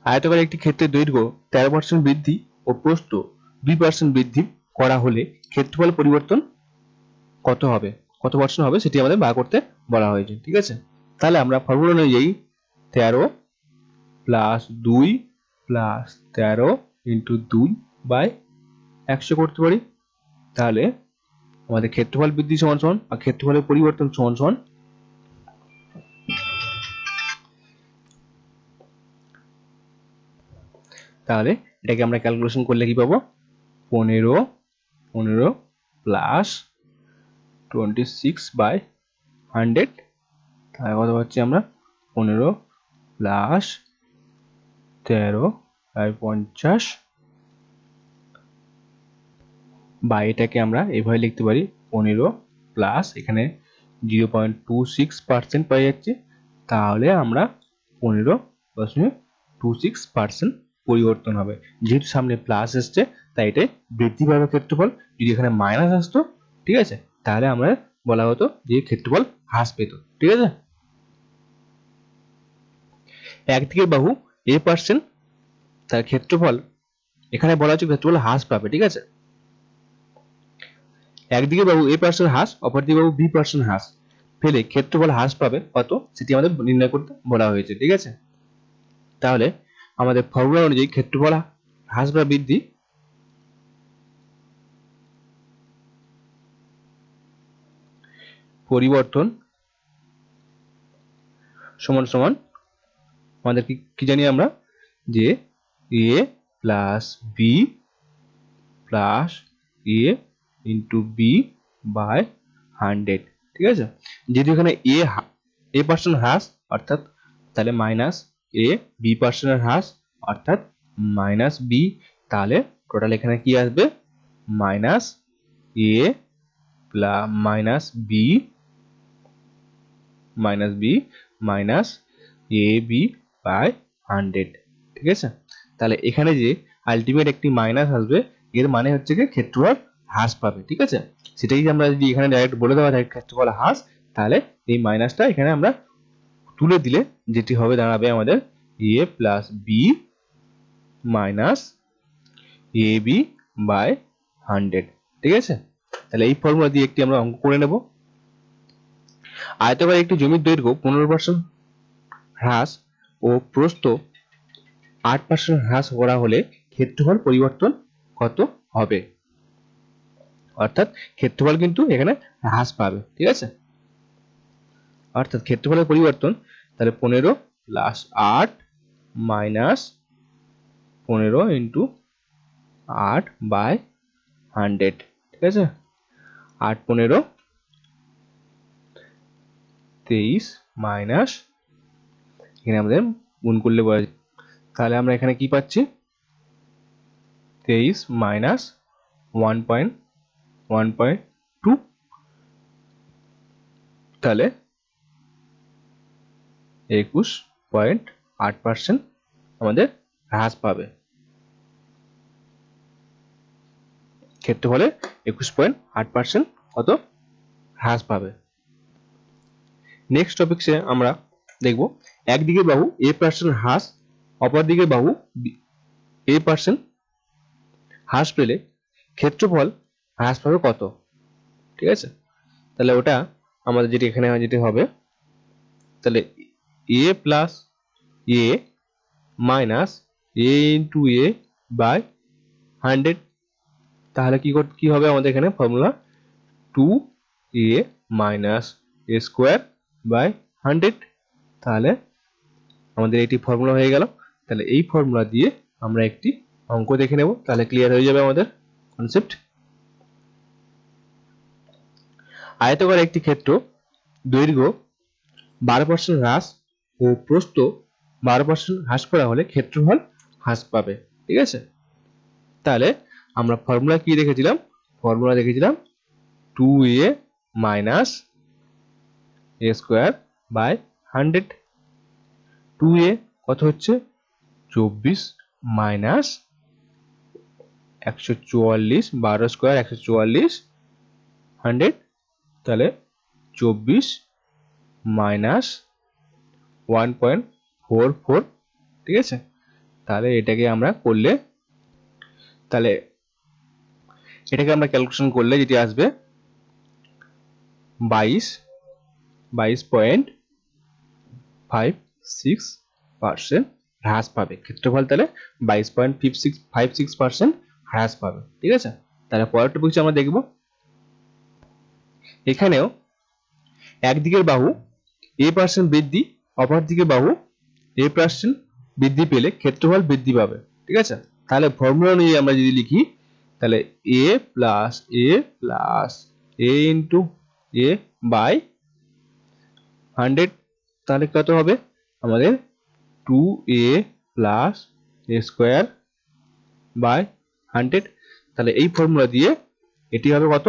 আয়তকার একটি ক্ষেত্রের দৈর্ঘ্য 13% বৃদ্ধি ও প্রস্থ 2% বৃদ্ধি করা হলে ক্ষেত্রফল পরিবর্তন কত হবে, কত পার্সেন্ট হবে সেটি আমাদের বার করতে বলা হয়েছে। ঠিক আছে, তাহলে আমরা ফর্মুলা অনুযায়ী 13 প্লাস 2 প্লাস 13 ইন্টু 2 বাই 100 করতে পারি। তাহলে আমাদের ক্ষেত্রফল বৃদ্ধি সমান সমান আর ক্ষেত্রফলের পরিবর্তন সমান সমান তাহলে এটাকে আমরা ক্যালকুলেশন করলে কি পাবো 15 প্লাস 26/100 তাহলে কত পাচ্ছি আমরা 15 প্লাস 13/50 বা এটাকে আমরা এভাবে লিখতে পারি 15 প্লাস এখানে 0.26% পাই যাচ্ছে তাহলে আমরা 15.26% পরিবর্তন হবে যেহেতু সামনে প্লাস এসছে তাই এটাই বৃদ্ধি পাবে ক্ষেত্রফল যদি এখানে মাইনাস আসতো ঠিক আছে তাহলে আমরা বলা হতো যে ক্ষেত্রফল হ্রাস পেত ঠিক আছে একদিকে বাহু a% তার ক্ষেত্রফল এখানে বলা হচ্ছে ক্ষেত্রফল হ্রাস পাবে ঠিক আছে একদিকে বাহু a% হ্রাস অপরদিকে বাহু b% হ্রাস ফেলে ক্ষেত্রফল হ্রাস পাবে কত সেটি আমাদের নির্ণয় করতে বলা হয়েছে ঠিক আছে তাহলে আমাদের ফর্মুলা অনুযায়ী ক্ষেত্রফল হ্রাস বা বৃদ্ধি পরিবর্তন সমান সমান আমাদের কি জানি আমরা যে a plus b plus a into b by 100 ঠিক আছে যেহেতু এখানে a% হ্রাস অর্থাৎ তাহলে মাইনাস a b% হ্রাস অর্থাৎ মাইনাস b তাহলে টোটাল এখানে কি আসবে minus a plus minus b minus ab by 100 ঠিক আছে তাহলে এখানে যে আলটিমেট একটি মাইনাস আসবে এর মানে হচ্ছে যে ক্ষেত্রফল হ্রাস পাবে ঠিক আছে সেটাই আমরা যদি এখানে ডাইরেক্ট বলে দেওয়া যায় ক্ষেত্রফল হ্রাস তাহলে এই মাইনাসটা এখানে আমরা তুলে দিলে যেটি হবে দাঁড়াবে আমাদের a plus b minus ab by 100 ঠিক আছে তাহলে এই ফর্মুলা দিয়ে একটি আমরা অঙ্ক করে নেব আয়তকার একটি জমির দৈর্ঘ্য 15% হ্রাস ও প্রস্থ 8% হ্রাস করা হলে ক্ষেত্রফল পরিবর্তন কত হবে অর্থাৎ ক্ষেত্রফল কিন্তু এখানে হ্রাস পাবে ঠিক আছে অর্থাৎ ক্ষেত্রফলের পরিবর্তন তাহলে 15 প্লাস 8 মাইনাস 15 ইন্টু 8 বাই 100 ঠিক আছে 8 15 23 মাইনাস এখানে আমাদের গুণ করলে বলা যায় তাহলে আমরা এখানে কি পাচ্ছি 23 মাইনাস 1.2 তাহলে 21.8% আমাদের হ্রাস পাবে ক্ষেত্রফলে 21.8% কত হ্রাস পাবে নেক্সট টপিকসে আমরা দেখব একদিকে বাহু a% হ্রাস অপরদিকে বাহু a% হ্রাস পেলে ক্ষেত্রফল হ্রাস পাবে কত ঠিক আছে তাহলে ওটা আমাদের যেটা এখানে যেটা হবে তাহলে a plus a minus a into a by 100 তাহলে কি হবে আমাদের এখানে formula 2a minus a square by 100 তাহলে আমাদের এটি ফর্মুলা হয়ে গেল তাহলে এই ফর্মুলা দিয়ে আমরা একটি অঙ্ক দেখে নেব তাহলে ক্লিয়ার হয়ে যাবে আমাদের কনসেপ্ট আয়তকার একটি ক্ষেত্র দৈর্ঘ্য 12% হ্রাস ও প্রস্থ 12% হ্রাস করা হলে ক্ষেত্রফল হ্রাস পাবে ঠিক আছে তাহলে আমরা ফর্মুলা কি দেখেছিলাম ফর্মুলা দেখেছিলাম 2a minus a square by 100 2a কত হচ্ছে 24 মাইনাস 144 12 স্কোয়ার 144 100 তাহলে 24 মাইনাস 1.44 ঠিক আছে তাহলে এটাকে আমরা করলে তাহলে এটাকে আমরা ক্যালকুলেশন করলে যেটি আসবে 22.56% হ্রাস পাবে ক্ষেত্রফল তাহলে 22.56% হ্রাস পাবে ঠিক আছে তাহলে পরের টপিক আমরা দেখব এখানেও একদিকের বাহু a% বৃদ্ধি, অপর দিকের বাহু a% বৃদ্ধি পেলে ক্ষেত্রফল বৃদ্ধি পাবে। ঠিক আছে, তাহলে ফর্মুলা অনুযায়ী আমরা যদি লিখি তাহলে a plus a into a by 100, তাহলে কত হবে আমাদের 2a plus a square by 100। তাহলে এই ফর্মুলা দিয়ে এটি হবে কত,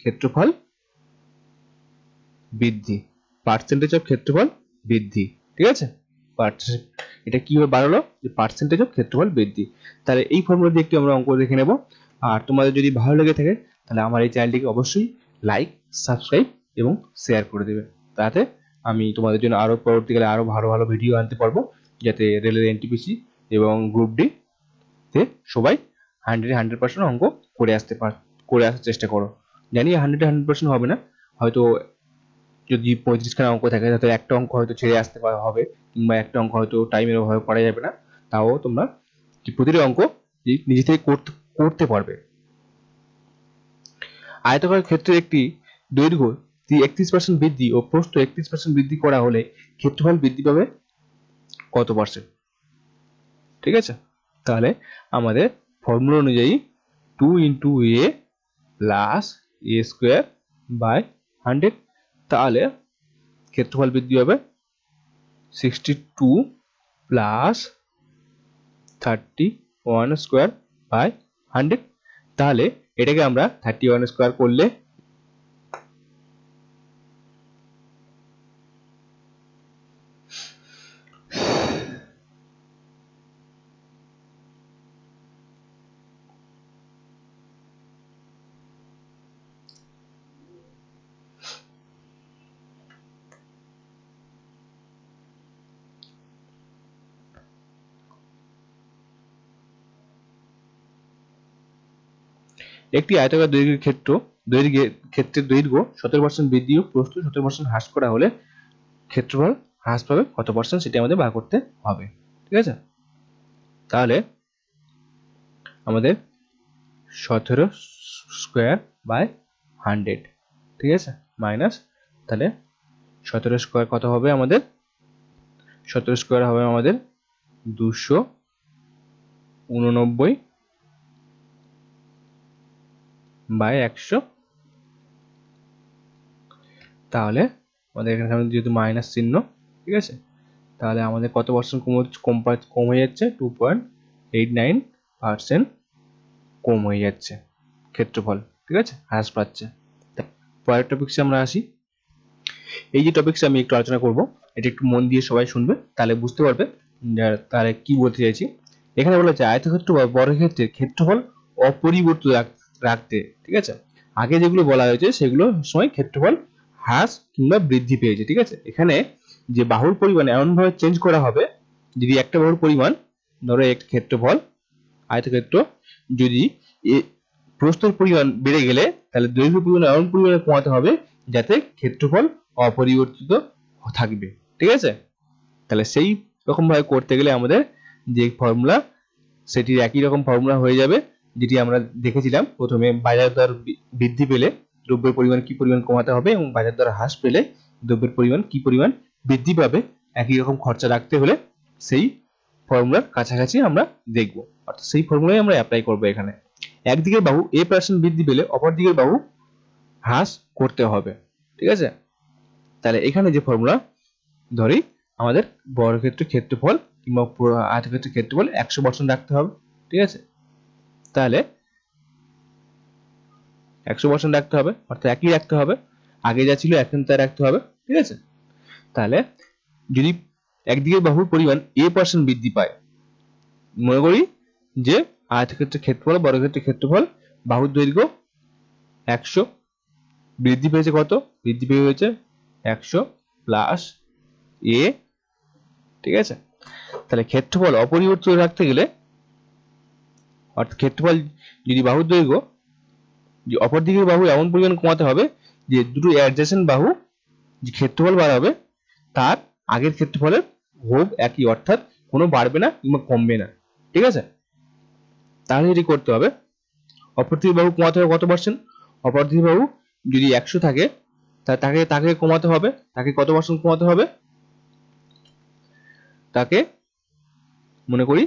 ক্ষেত্রফল বৃদ্ধি, পার্সেন্টেজ অফ ক্ষেত্রফল বৃদ্ধি। ঠিক আছে, এটা কিভাবে বাড়ালো, যে পার্সেন্টেজ অফ ক্ষেত্রফল বৃদ্ধি। তাহলে এই ফর্মুলা দিয়ে একটু আমরা অঙ্ক দেখে নেব। আর তোমাদের যদি ভালো লেগে থাকে তাহলে আমার এই চ্যানেলটিকে অবশ্যই লাইক, সাবস্ক্রাইব এবং শেয়ার করে দেবে, তাতে আমি তোমাদের জন্য আরো পরবর্তীকালে আরো ভালো ভালো ভিডিও আনতে পারবো, যাতে রেলের এনটিপিসি এবং গ্রুপ ডি তে সবাই 100% অঙ্ক করে আসার চেষ্টা করো। জানি 100% হবে না, হয়তো যদি 35খানা অঙ্ক থাকে তাহলে একটা অঙ্ক হয়তো ছেড়ে আসতে হবে, কিংবা একটা অঙ্ক হয়তো টাইমের অভাবে করা যাবে না, তাও তোমরা প্রতিটি অঙ্ক নিজে থেকে করতে পারবে। আয়তকার ক্ষেত্রে একটি দৈর্ঘ্য 31% বৃদ্ধি ও প্রস্থ 31% বৃদ্ধি করা হলে ক্ষেত্রফল বৃদ্ধি পাবে কত পার্সেন্ট? ঠিক আছে, তাহলে আমাদের ফর্মুলা অনুযায়ী 2 into a plus a square by 100, তাহলে ক্ষেত্রফল বৃদ্ধি হবে 62 প্লাস 31 স্কোয়ার বাই 100। তাহলে এটাকে আমরা 31 স্কোয়ার করলে একটি আয়তাকার ক্ষেত্রের দৈর্ঘ্য 17% বৃদ্ধি ও প্রস্থ 17% হ্রাস করা হলে ক্ষেত্রফল হ্রাস পাবে কত পার্সেন্ট, সেটা আমাদের বার করতে হবে। ঠিক আছে, তাহলে আমাদের 17 স্কোয়ার বাই 100, ঠিক আছে, মাইনাস, তাহলে 17 স্কোয়ার কত হবে আমাদের, 17 স্কোয়ার হবে আমাদের 289 বাই 100। তাহলে আমাদের এখানে যেহেতু মাইনাস চিহ্ন, ঠিক আছে, তাহলে আমাদের কত পার্সেন্ট কম হয়ে যাচ্ছে, 2.89% কম হয়ে যাচ্ছে ক্ষেত্রফল। ঠিক আছে, হ্রাস পাচ্ছে। পরের টপিকসে আমরা আসি। এই যে টপিকসে আমি একটু আলোচনা করব, এটা একটু মন দিয়ে সবাই শুনবে, তাহলে বুঝতে পারবে তাহলে কি বলতে চাইছি। এখানে বলা হচ্ছে আয়তক্ষেত্র বা বর্গক্ষেত্রের ক্ষেত্রফল অপরিবর্তিত রাখতে। ঠিক আছে, আগে যেগুলো বলা হয়েছে সেগুলো সময় ক্ষেত্রফল হ্রাস কিংবা বৃদ্ধি পেয়েছে। ঠিক আছে, এখানে যে বাহুর পরিমাণ এমন ভাবে চেঞ্জ করা হবে, যদি একটা বাহুর পরিমাণ ধরো একটা ক্ষেত্রফল আয়তক্ষেত্র, যদি প্রস্থের পরিমাণ বেড়ে গেলে তাহলে দৈর্ঘ্য পরিমাণ এমন পরিমাণে কমাতে হবে যাতে ক্ষেত্রফল অপরিবর্তিত থাকবে। ঠিক আছে, তাহলে সেই রকম ভাবে করতে গেলে আমাদের যে ফর্মুলা সেটির একই রকম ফর্মুলা হয়ে যাবে, যেটি আমরা দেখেছিলাম প্রথমে। বাজার দর বৃদ্ধি পেলে দ্রব্যের পরিমাণ কি পরিমাণ কমাতে হবে, এবং বাজার দর হ্রাস পেলে দ্রব্যের পরিমাণ কি পরিমাণ বৃদ্ধি পাবে, একই রকম খরচা রাখতে হলে সেই ফর্মুলার কাছাকাছি আমরা দেখব, অর্থাৎ সেই ফর্মুলাই আমরা অ্যাপ্লাই করব এখানে। একদিকের বাহু a% বৃদ্ধি পেলে অপর দিকের বাহু হ্রাস করতে হবে। ঠিক আছে, তাহলে এখানে যে ফর্মুলা ধরি আমাদের বর্গক্ষেত্রের ক্ষেত্রফল কিংবা আয়তক্ষেত্রের ক্ষেত্রফল 100% রাখতে হবে। ঠিক আছে, তাহলে 100% রাখতে হবে, অর্থাৎ একই রাখতে হবে, আগে যা ছিল এখন তাই রাখতে হবে। ঠিক আছে, তাহলে যদি একদিকের বাহুর পরিমাণ a% বৃদ্ধি পায়, মনে করি যে আয়তক্ষেত্রের ক্ষেত্রফল বর্গক্ষেত্রের ক্ষেত্রফল বাহুর দৈর্ঘ্য 100 বৃদ্ধি পেয়েছে, কত বৃদ্ধি পেয়েছে 100 প্লাস a। ঠিক আছে, তাহলে ক্ষেত্রফল অপরিবর্তিত রাখতে গেলে, অর্থাৎ ক্ষেত্রফল যদি বাহুর দৈর্ঘ্য অপর দিকের বাহু এমন পরিমাণ কমাতে হবে যে দুটো অ্যাডজেসেন্ট বাহু যে ক্ষেত্রফল বাড়াবে তার আগের ক্ষেত্রফলের হোগ একই, অর্থাৎ কোনো বাড়বে না কিংবা কমবে না। ঠিক আছে, তাহলে এটি করতে হবে, অপর দিকের বাহু কমাতে হবে কত পার্সেন্ট, অপর দিকের বাহু যদি 100 থাকে তাকে তাকে কমাতে হবে, তাকে কত পার্সেন্ট কমাতে হবে, তাকে মনে করি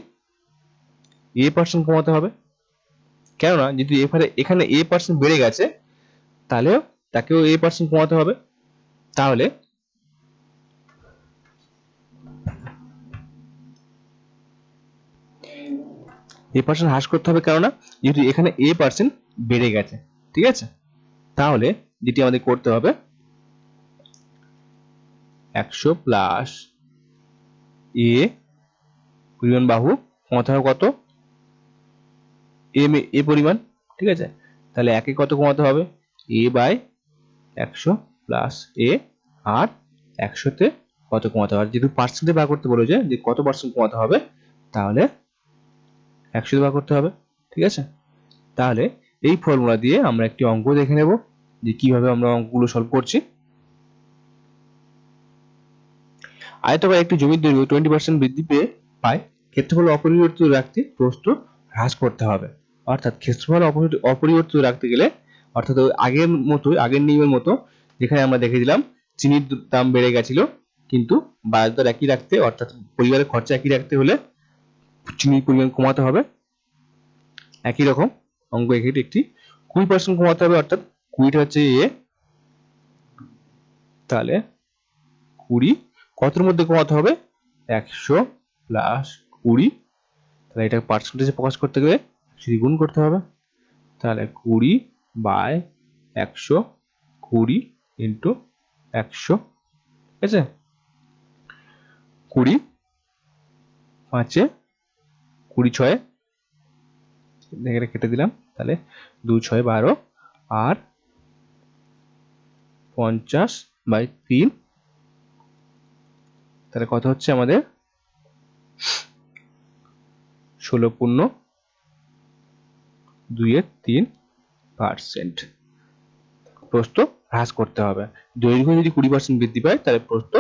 a% কমাতে হবে। কেননা যদি এখানে a% বেড়ে গেছে তাহলেও তাকেও a% কমাতে হবে। তাহলে a% হ্রাস করতে হবে, কেননা যেহেতু এখানে a% বেড়ে গেছে। ঠিক আছে, তাহলে যেটি আমাদের করতে হবে 100 প্লাস a পরিমাণ বাহু কমাতে হবে কত, a পরিমাণ। ঠিক আছে, তাহলে একে কত কমাতে হবে, a/100 প্লাস a, আর 100 তে কত কমাতে হবে, যেহেতু পার্সেন্টে ভাগ করতে বলেছে যে কত পার্সেন্ট কমাতে হবে, তাহলে 100 দিয়ে ভাগ করতে হবে। ঠিক আছে, তাহলে এই ফর্মুলা দিয়ে আমরা একটি অঙ্ক দেখে নেব যে কিভাবে আমরা অঙ্কগুলো সলভ করছি। আয়তাকার একটি জমির দৈর্ঘ্য 20% বৃদ্ধি পেয়ে পায়, ক্ষেত্রফল অপরিবর্তিত রাখতে প্রস্থ হ্রাস করতে হবে। অর্থাৎ ক্ষেত্রফল অপরিবর্তিত রাখতে গেলে, অর্থাৎ আগের নিয়মের মতো যেখানে আমরা দেখেছিলাম চিনির দাম বেড়ে গেছিল কিন্তু বাজার দর একই রাখতে, অর্থাৎ পরিবারের খরচা একই রাখতে হলে চিনির পরিমাণ কমাতে হবে। একই রকম অঙ্ক এখানে একটি 20% কমাতে হবে, অর্থাৎ 20টা হচ্ছে a, তাহলে 20 কতর মধ্যে কমাতে হবে, 100 প্লাস 20, তাহলে এটা পার্সেন্টেজে প্রকাশ করতে গেলে 100 গুণ করতে হবে। তাহলে 20/100, 20 ইন্টু 100। ঠিক আছে, 20 5 20 6 এখানে কেটে দিলাম, তাহলে 2 6 12, আর 50/3, তাহলে কত হচ্ছে আমাদের 16.2-3%। প্রস্থ হ্রাস করতে হবে, দৈর্ঘ্য যদি 20% বৃদ্ধি পায় তাহলে প্রস্থ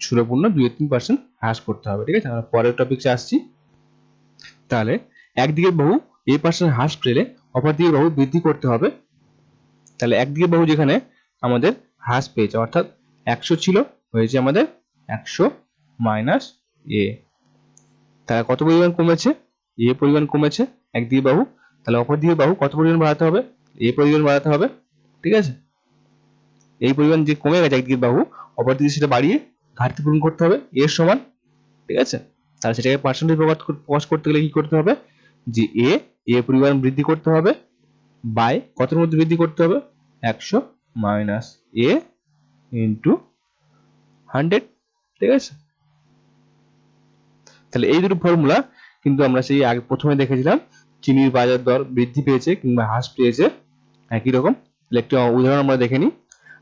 16.2-3% হ্রাস করতে হবে। ঠিক আছে, আমরা পরের টপিকে আসছি। তাহলে একদিকের বাহু a% হ্রাস পেলে অপর দিকের বাহু বৃদ্ধি করতে হবে। তাহলে একদিকের বাহু যেখানে আমাদের হ্রাস পেয়েছে, অর্থাৎ 100 ছিল, হয়েছে আমাদের 100 মাইনাস a, তাহলে কত পরিমাণ কমেছে, a পরিমাণ কমেছে একদিকে বাহু, তাহলে অপর দিকে বাহু কত পরিমাণ বাড়াতে হবে, a পরিমাণ বাড়াতে হবে। ঠিক আছে, এই পরিমাণ যে কমে গেছে একদিকে বাহু, অপর দিকে সেটা বাড়িয়ে ঘাটতি পূরণ করতে হবে এর সমান। ঠিক আছে, তাহলে সেটাকে পার্সেন্টেজ প্রকাশ করতে গেলে কি করতে হবে, যে a পরিমাণ বৃদ্ধি করতে হবে, বাই কতর মধ্যে বৃদ্ধি করতে হবে, 100 মাইনাস a ইন্টু 100। ঠিক আছে, তাহলে এই দুটো ফর্মুলা কিন্তু আমরা সেই আগে প্রথমে দেখেছিলাম চিনির বাজার দর বৃদ্ধি পেয়েছে কিংবা হ্রাস পেয়েছে, একই রকম। একটি উদাহরণ আমরা দেখে নিই।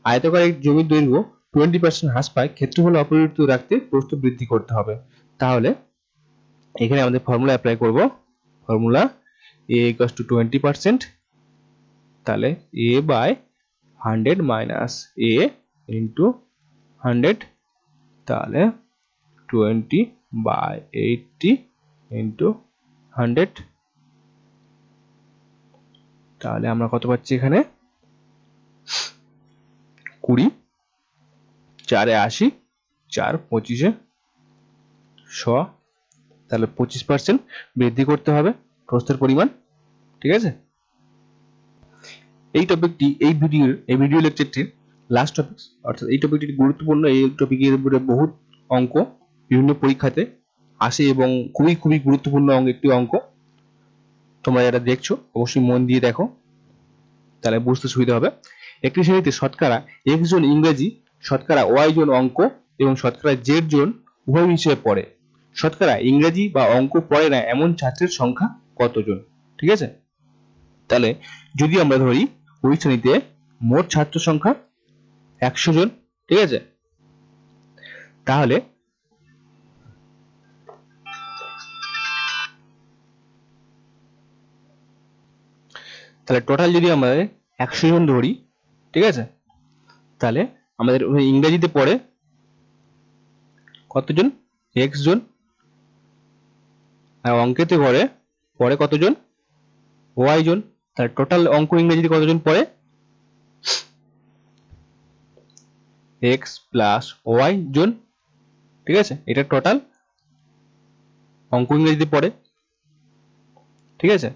আয়তাকার এক জমির দৈর্ঘ্য 20% হ্রাস পায়, ক্ষেত্রফল অপরিবর্তিত রাখতে প্রস্থ বৃদ্ধি করতে হবে। তাহলে এখানে আমাদের ফর্মুলা অ্যাপ্লাই করব, ফর্মুলা a = 20%, তাহলে a/100 মাইনাস a ইন্টু 100, তাহলে 20/80 ইন্টু 100, তাহলে আমরা কত পাচ্ছি এখানে 20, 4 এ 80, 4 25 এ 100, তাহলে 25% বৃদ্ধি করতে হবে প্রস্থের পরিমাণ। ঠিক আছে, এই টপিকটি এই ভিডিও লেকচারটির লাস্ট টপিক, অর্থাৎ এই টপিকটি গুরুত্বপূর্ণ। এই টপিকের উপরে বহুত অঙ্ক বিভিন্ন পরীক্ষাতে আসে এবং খুবই গুরুত্বপূর্ণ একটি অঙ্ক। তোমরা যারা দেখছো অবশ্যই মন দিয়ে দেখো, তাহলে বুঝতে সুবিধা হবে। একটি শ্রেণীতে শতকরা x জন ইংরেজি, শতকরা y জন অঙ্ক এবং শতকরা z জন উভয় বিষয়ে পড়ে। শতকরা ইংরেজি বা অঙ্ক পড়ে না এমন ছাত্রের সংখ্যা কতজন? ঠিক আছে, তাহলে যদি আমরা ধরি ওই শ্রেণীতে মোট ছাত্র সংখ্যা 100 জন। ঠিক আছে, তাহলে টোটাল যদি আমরা 100 জন ধরি, ঠিক আছে, তাহলে আমাদের ইংরেজিতে পড়ে কতজন, x জন, আর অঙ্কেতে পড়ে কতজন, y জন। তাহলে টোটাল অঙ্ক ইংরেজিতে কতজন পড়ে, এক্স প্লাস ওয়াই জন, ঠিক আছে, এটা টোটাল অঙ্ক ইংরেজিতে পড়ে, ঠিক আছে।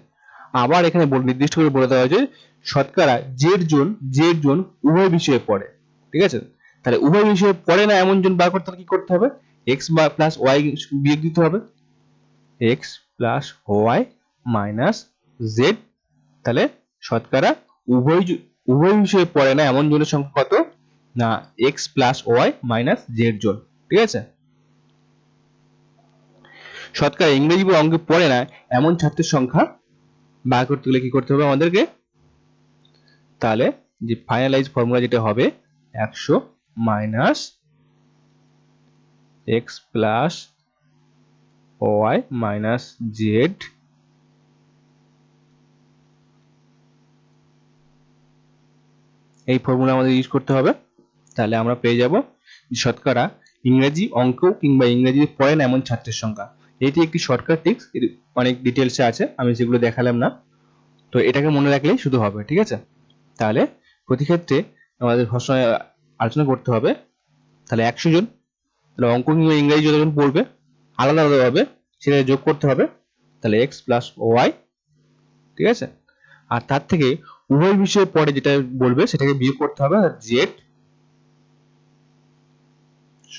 আবার এখানে নির্দিষ্ট করে বলে দেওয়া হয়েছে শতকরা জেড জন উভয় বিষয়ে পড়ে, ঠিক আছে। তাহলে উভয় বিষয়ে পড়ে না এমন জন বার করতে হলে কি করতে হবে, এক্স বা প্লাস ওয়াই বিয়োগ দিতে হবে, X plus Y minus Z. তাহলে শতকরা উভয় বিষয়ে পড়ে না এমন জনের সংখ্যা কত, না X plus Y minus Z জন, ঠিক আছে। শতকরা ইংরেজি বা অঙ্কে পড়ে না এমন ছাত্রের সংখ্যা বার করতে গেলে কি করতে হবে আমাদেরকে, তাহলে যে ফাইনালাইজ ফর্মুলা যেটা হবে 100 minus X plus Y minus Z এই ফর্মুলা আমাদের ইউজ করতে হবে। তাহলে আমরা পেয়ে যাব শতকরা ইংরেজি অঙ্ক কিংবা ইংরেজি পড়ে না এমন ছাত্রের সংখ্যা। এটি একটি শর্টকাট টিপস, অনেক ডিটেলসে আছে, আমি সেগুলো দেখালাম না, তো এটাকে মনে রাখলেই শুধু হবে, ঠিক আছে। তাহলে প্রতি ক্ষেত্রে আমাদের সবসময় আলোচনা করতে হবে। তাহলে 100 জন, তাহলে অঙ্ক কিংবা ইংরেজি যতজন পড়বে আলাদা আলাদাভাবে সেটা যোগ করতে হবে, তাহলে এক্স প্লাস ওয়াই, ঠিক আছে। আর তার থেকে উভয় বিষয়ে পরে যেটা বলবে সেটাকে বিয়োগ করতে হবে জেড,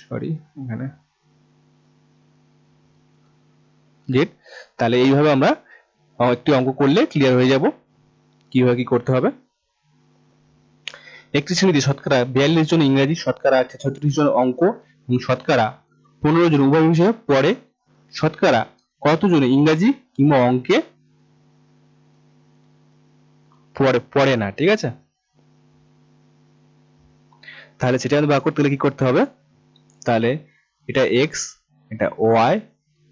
সরি এখানে জেড। তাহলে এইভাবে আমরা একটি অঙ্ক করলে ক্লিয়ার হয়ে যাব কিভাবে কি করতে হবে। একটি শ্রেণীতে শতকরা 42 জন ইংরেজি, শতকরা 36 জন অঙ্ক এবং শতকরা 15 জন উভয় বিষয়ে পড়ে, শতকরা কতজন ইংরেজি কিংবা অঙ্কে পড়ে না, ঠিক আছে। তাহলে সেটা আমাদের বার করতে গেলে কি করতে হবে, তাহলে এটা এক্স, এটা ওয়াই,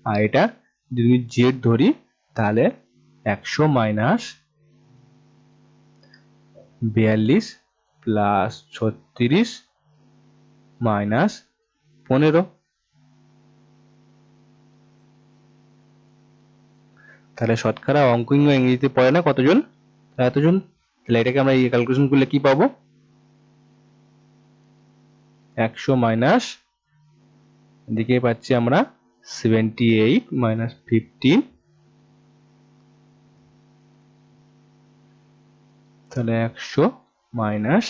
আর এটা যদি জেড ধরি তাহলে 100 মাইনাস 42 প্লাস 36 মাইনাস 15। তাহলে শতকরা অঙ্ক কিংবা ইংরেজিতে পড়ে না কতজন, এতজন। তাহলে এটাকে আমরা এই ক্যালকুলেশন করলে কি পাবো, 100 মাইনাস এদিকে পাচ্ছি আমরা 78 মাইনাস 15, তাহলে 100 মাইনাস,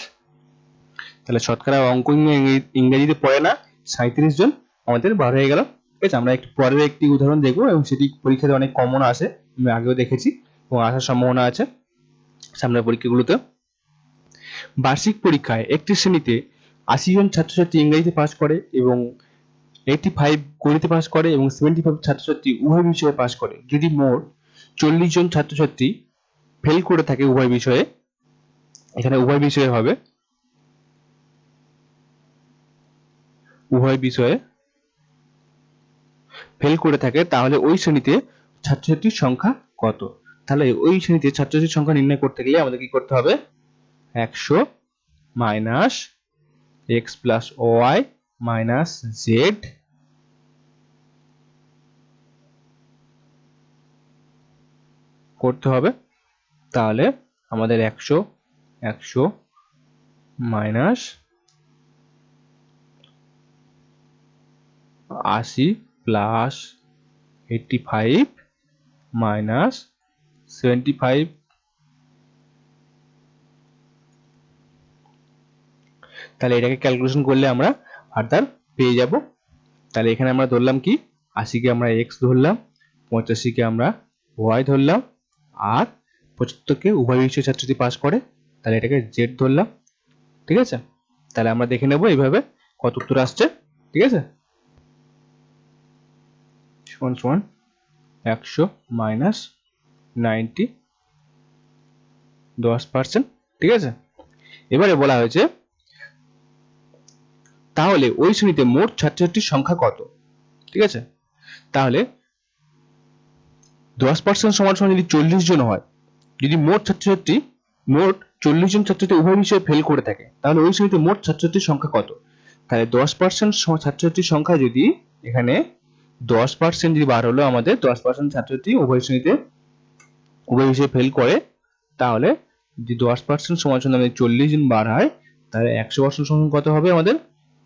তাহলে শতকরা অঙ্ক ইংরেজিতে পড়ে না 37 জন আমাদের বার হয়ে গেল, ঠিক আছে। আমরা একটু পরের একটি উদাহরণ দেখবো এবং সেটি পরীক্ষাতে অনেক কমন আসে, আমি আগেও দেখেছি এবং আসার সম্ভাবনা আছে সামনের পরীক্ষাগুলোতে। বার্ষিক পরীক্ষায় একটি শ্রেণীতে 80 জন ছাত্রছাত্রী ইংরেজিতে পাস করে এবং 85 গণিতে পাস করে এবং 75 ছাত্রছাত্রী উভয় বিষয়ে পাস করে। যদি মোট 40 জন ছাত্রছাত্রী ফেল করে থাকে উভয় বিষয়ে, এখানে উভয় বিষয়ে হবে, উভয় বিষয়ে ফেল করে থাকে তাহলে ওই শ্রেণীতে ছাত্রছাত্রীর সংখ্যা কত। তাহলে ওই শ্রেণীতে ছাত্রছাত্রীর সংখ্যা নির্ণয় করতে গেলে আমাদের কি করতে হবে, 100 minus X plus Y minus Z করতে হবে। তাহলে আমাদের 100 মাইনাস 80 প্লাস 85 মাইনাস 75, তাহলে এটাকে ক্যালকুলেশন করলে আমরা ফার্দার পেয়ে যাব। তাহলে এখানে আমরা ধরলাম কি 80 কে আমরা x ধরলাম, 85 কে আমরা y ধরলাম, আর 75 কে উভয় বিষয়ে ছাত্রছাত্রী পাস করে তাহলে এটাকে z ধরলাম, ঠিক আছে। তাহলে আমরা দেখে নেব এইভাবে কত উত্তর আসছে, ঠিক আছে। সমান সমান 100 মাইনাস 90 10%, ঠিক আছে। এবারে বলা হয়েছে তাহলে ওই শ্রেণীতে মোট ছাত্রছাত্রীর সংখ্যা কত, ঠিক আছে। তাহলে 10% সমান সমান যদি 40 জন হয়, যদি মোট 40 জন ছাত্রছাত্রী উভয় বিষয়ে ফেল করে থাকে তাহলে ওই শ্রেণীতে মোট ছাত্রছাত্রীর সংখ্যা কত। তাহলে 10% ছাত্রছাত্রীর সংখ্যা যদি এখানে 10% যদি বার হলো আমাদের 10% ছাত্রছাত্রী উভয় শ্রেণীতে উভয় বিষয়ে ফেল করে, তাহলে যদি 10% সমান সমান 40 জন বার হয় তাহলে 100% সমান কত হবে আমাদের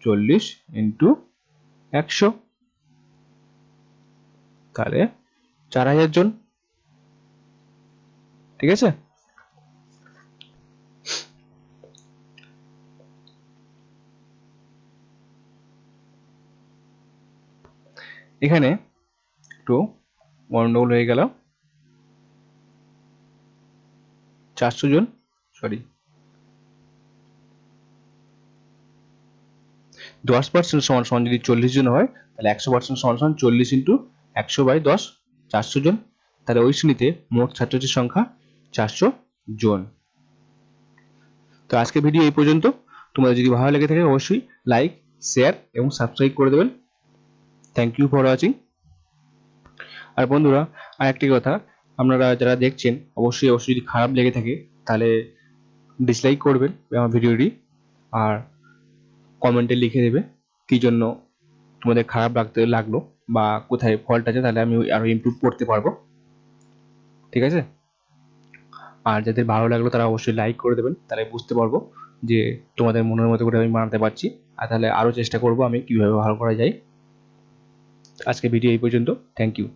40 ইন্টু 100, তাহলে 4000 জন। ঠিক আছে, এখানে একটু গন্ডগোল হয়ে গেল, 400 জন, সরি 10% সমান সমান যদি 40 জন হয়, তাহলে 100% সমান সমান 40 ইন্টু 100/10, 400 জন। তাহলে ওই শ্রেণীতে মোট ছাত্রছাত্রীর সংখ্যা 400 জন। তো আজকের ভিডিও এই পর্যন্ত। তোমাদের যদি ভালো লেগে থাকে অবশ্যই লাইক, শেয়ার এবং সাবস্ক্রাইব করে দেবেন। Thank you for watching. আর বন্ধুরা, আরেকটি কথা, আপনারা যারা দেখছেন অবশ্যই যদি খারাপ লেগে থাকে তাহলে ডিসলাইক করবেন আমার ভিডিওটি, আর কমেন্টে লিখে দেবে কি জন্য তোমাদের খারাপ লাগলো বা কোথায় ফল্ট আছে, তাহলে আমি আরো ইমপ্রুভ করতে পারবো। ঠিক আছে, আর যাদের ভালো লাগলো তারা অবশ্যই লাইক করে দেবেন, তাহলে বুঝতে পারবো যে তোমাদের মনের মতো করে আমি বানাতে পারছি, আর তাহলে আরো চেষ্টা করবো আমি কিভাবে ভালো করা যায়। আজকে ভিডিও এই পর্যন্ত। Thank you.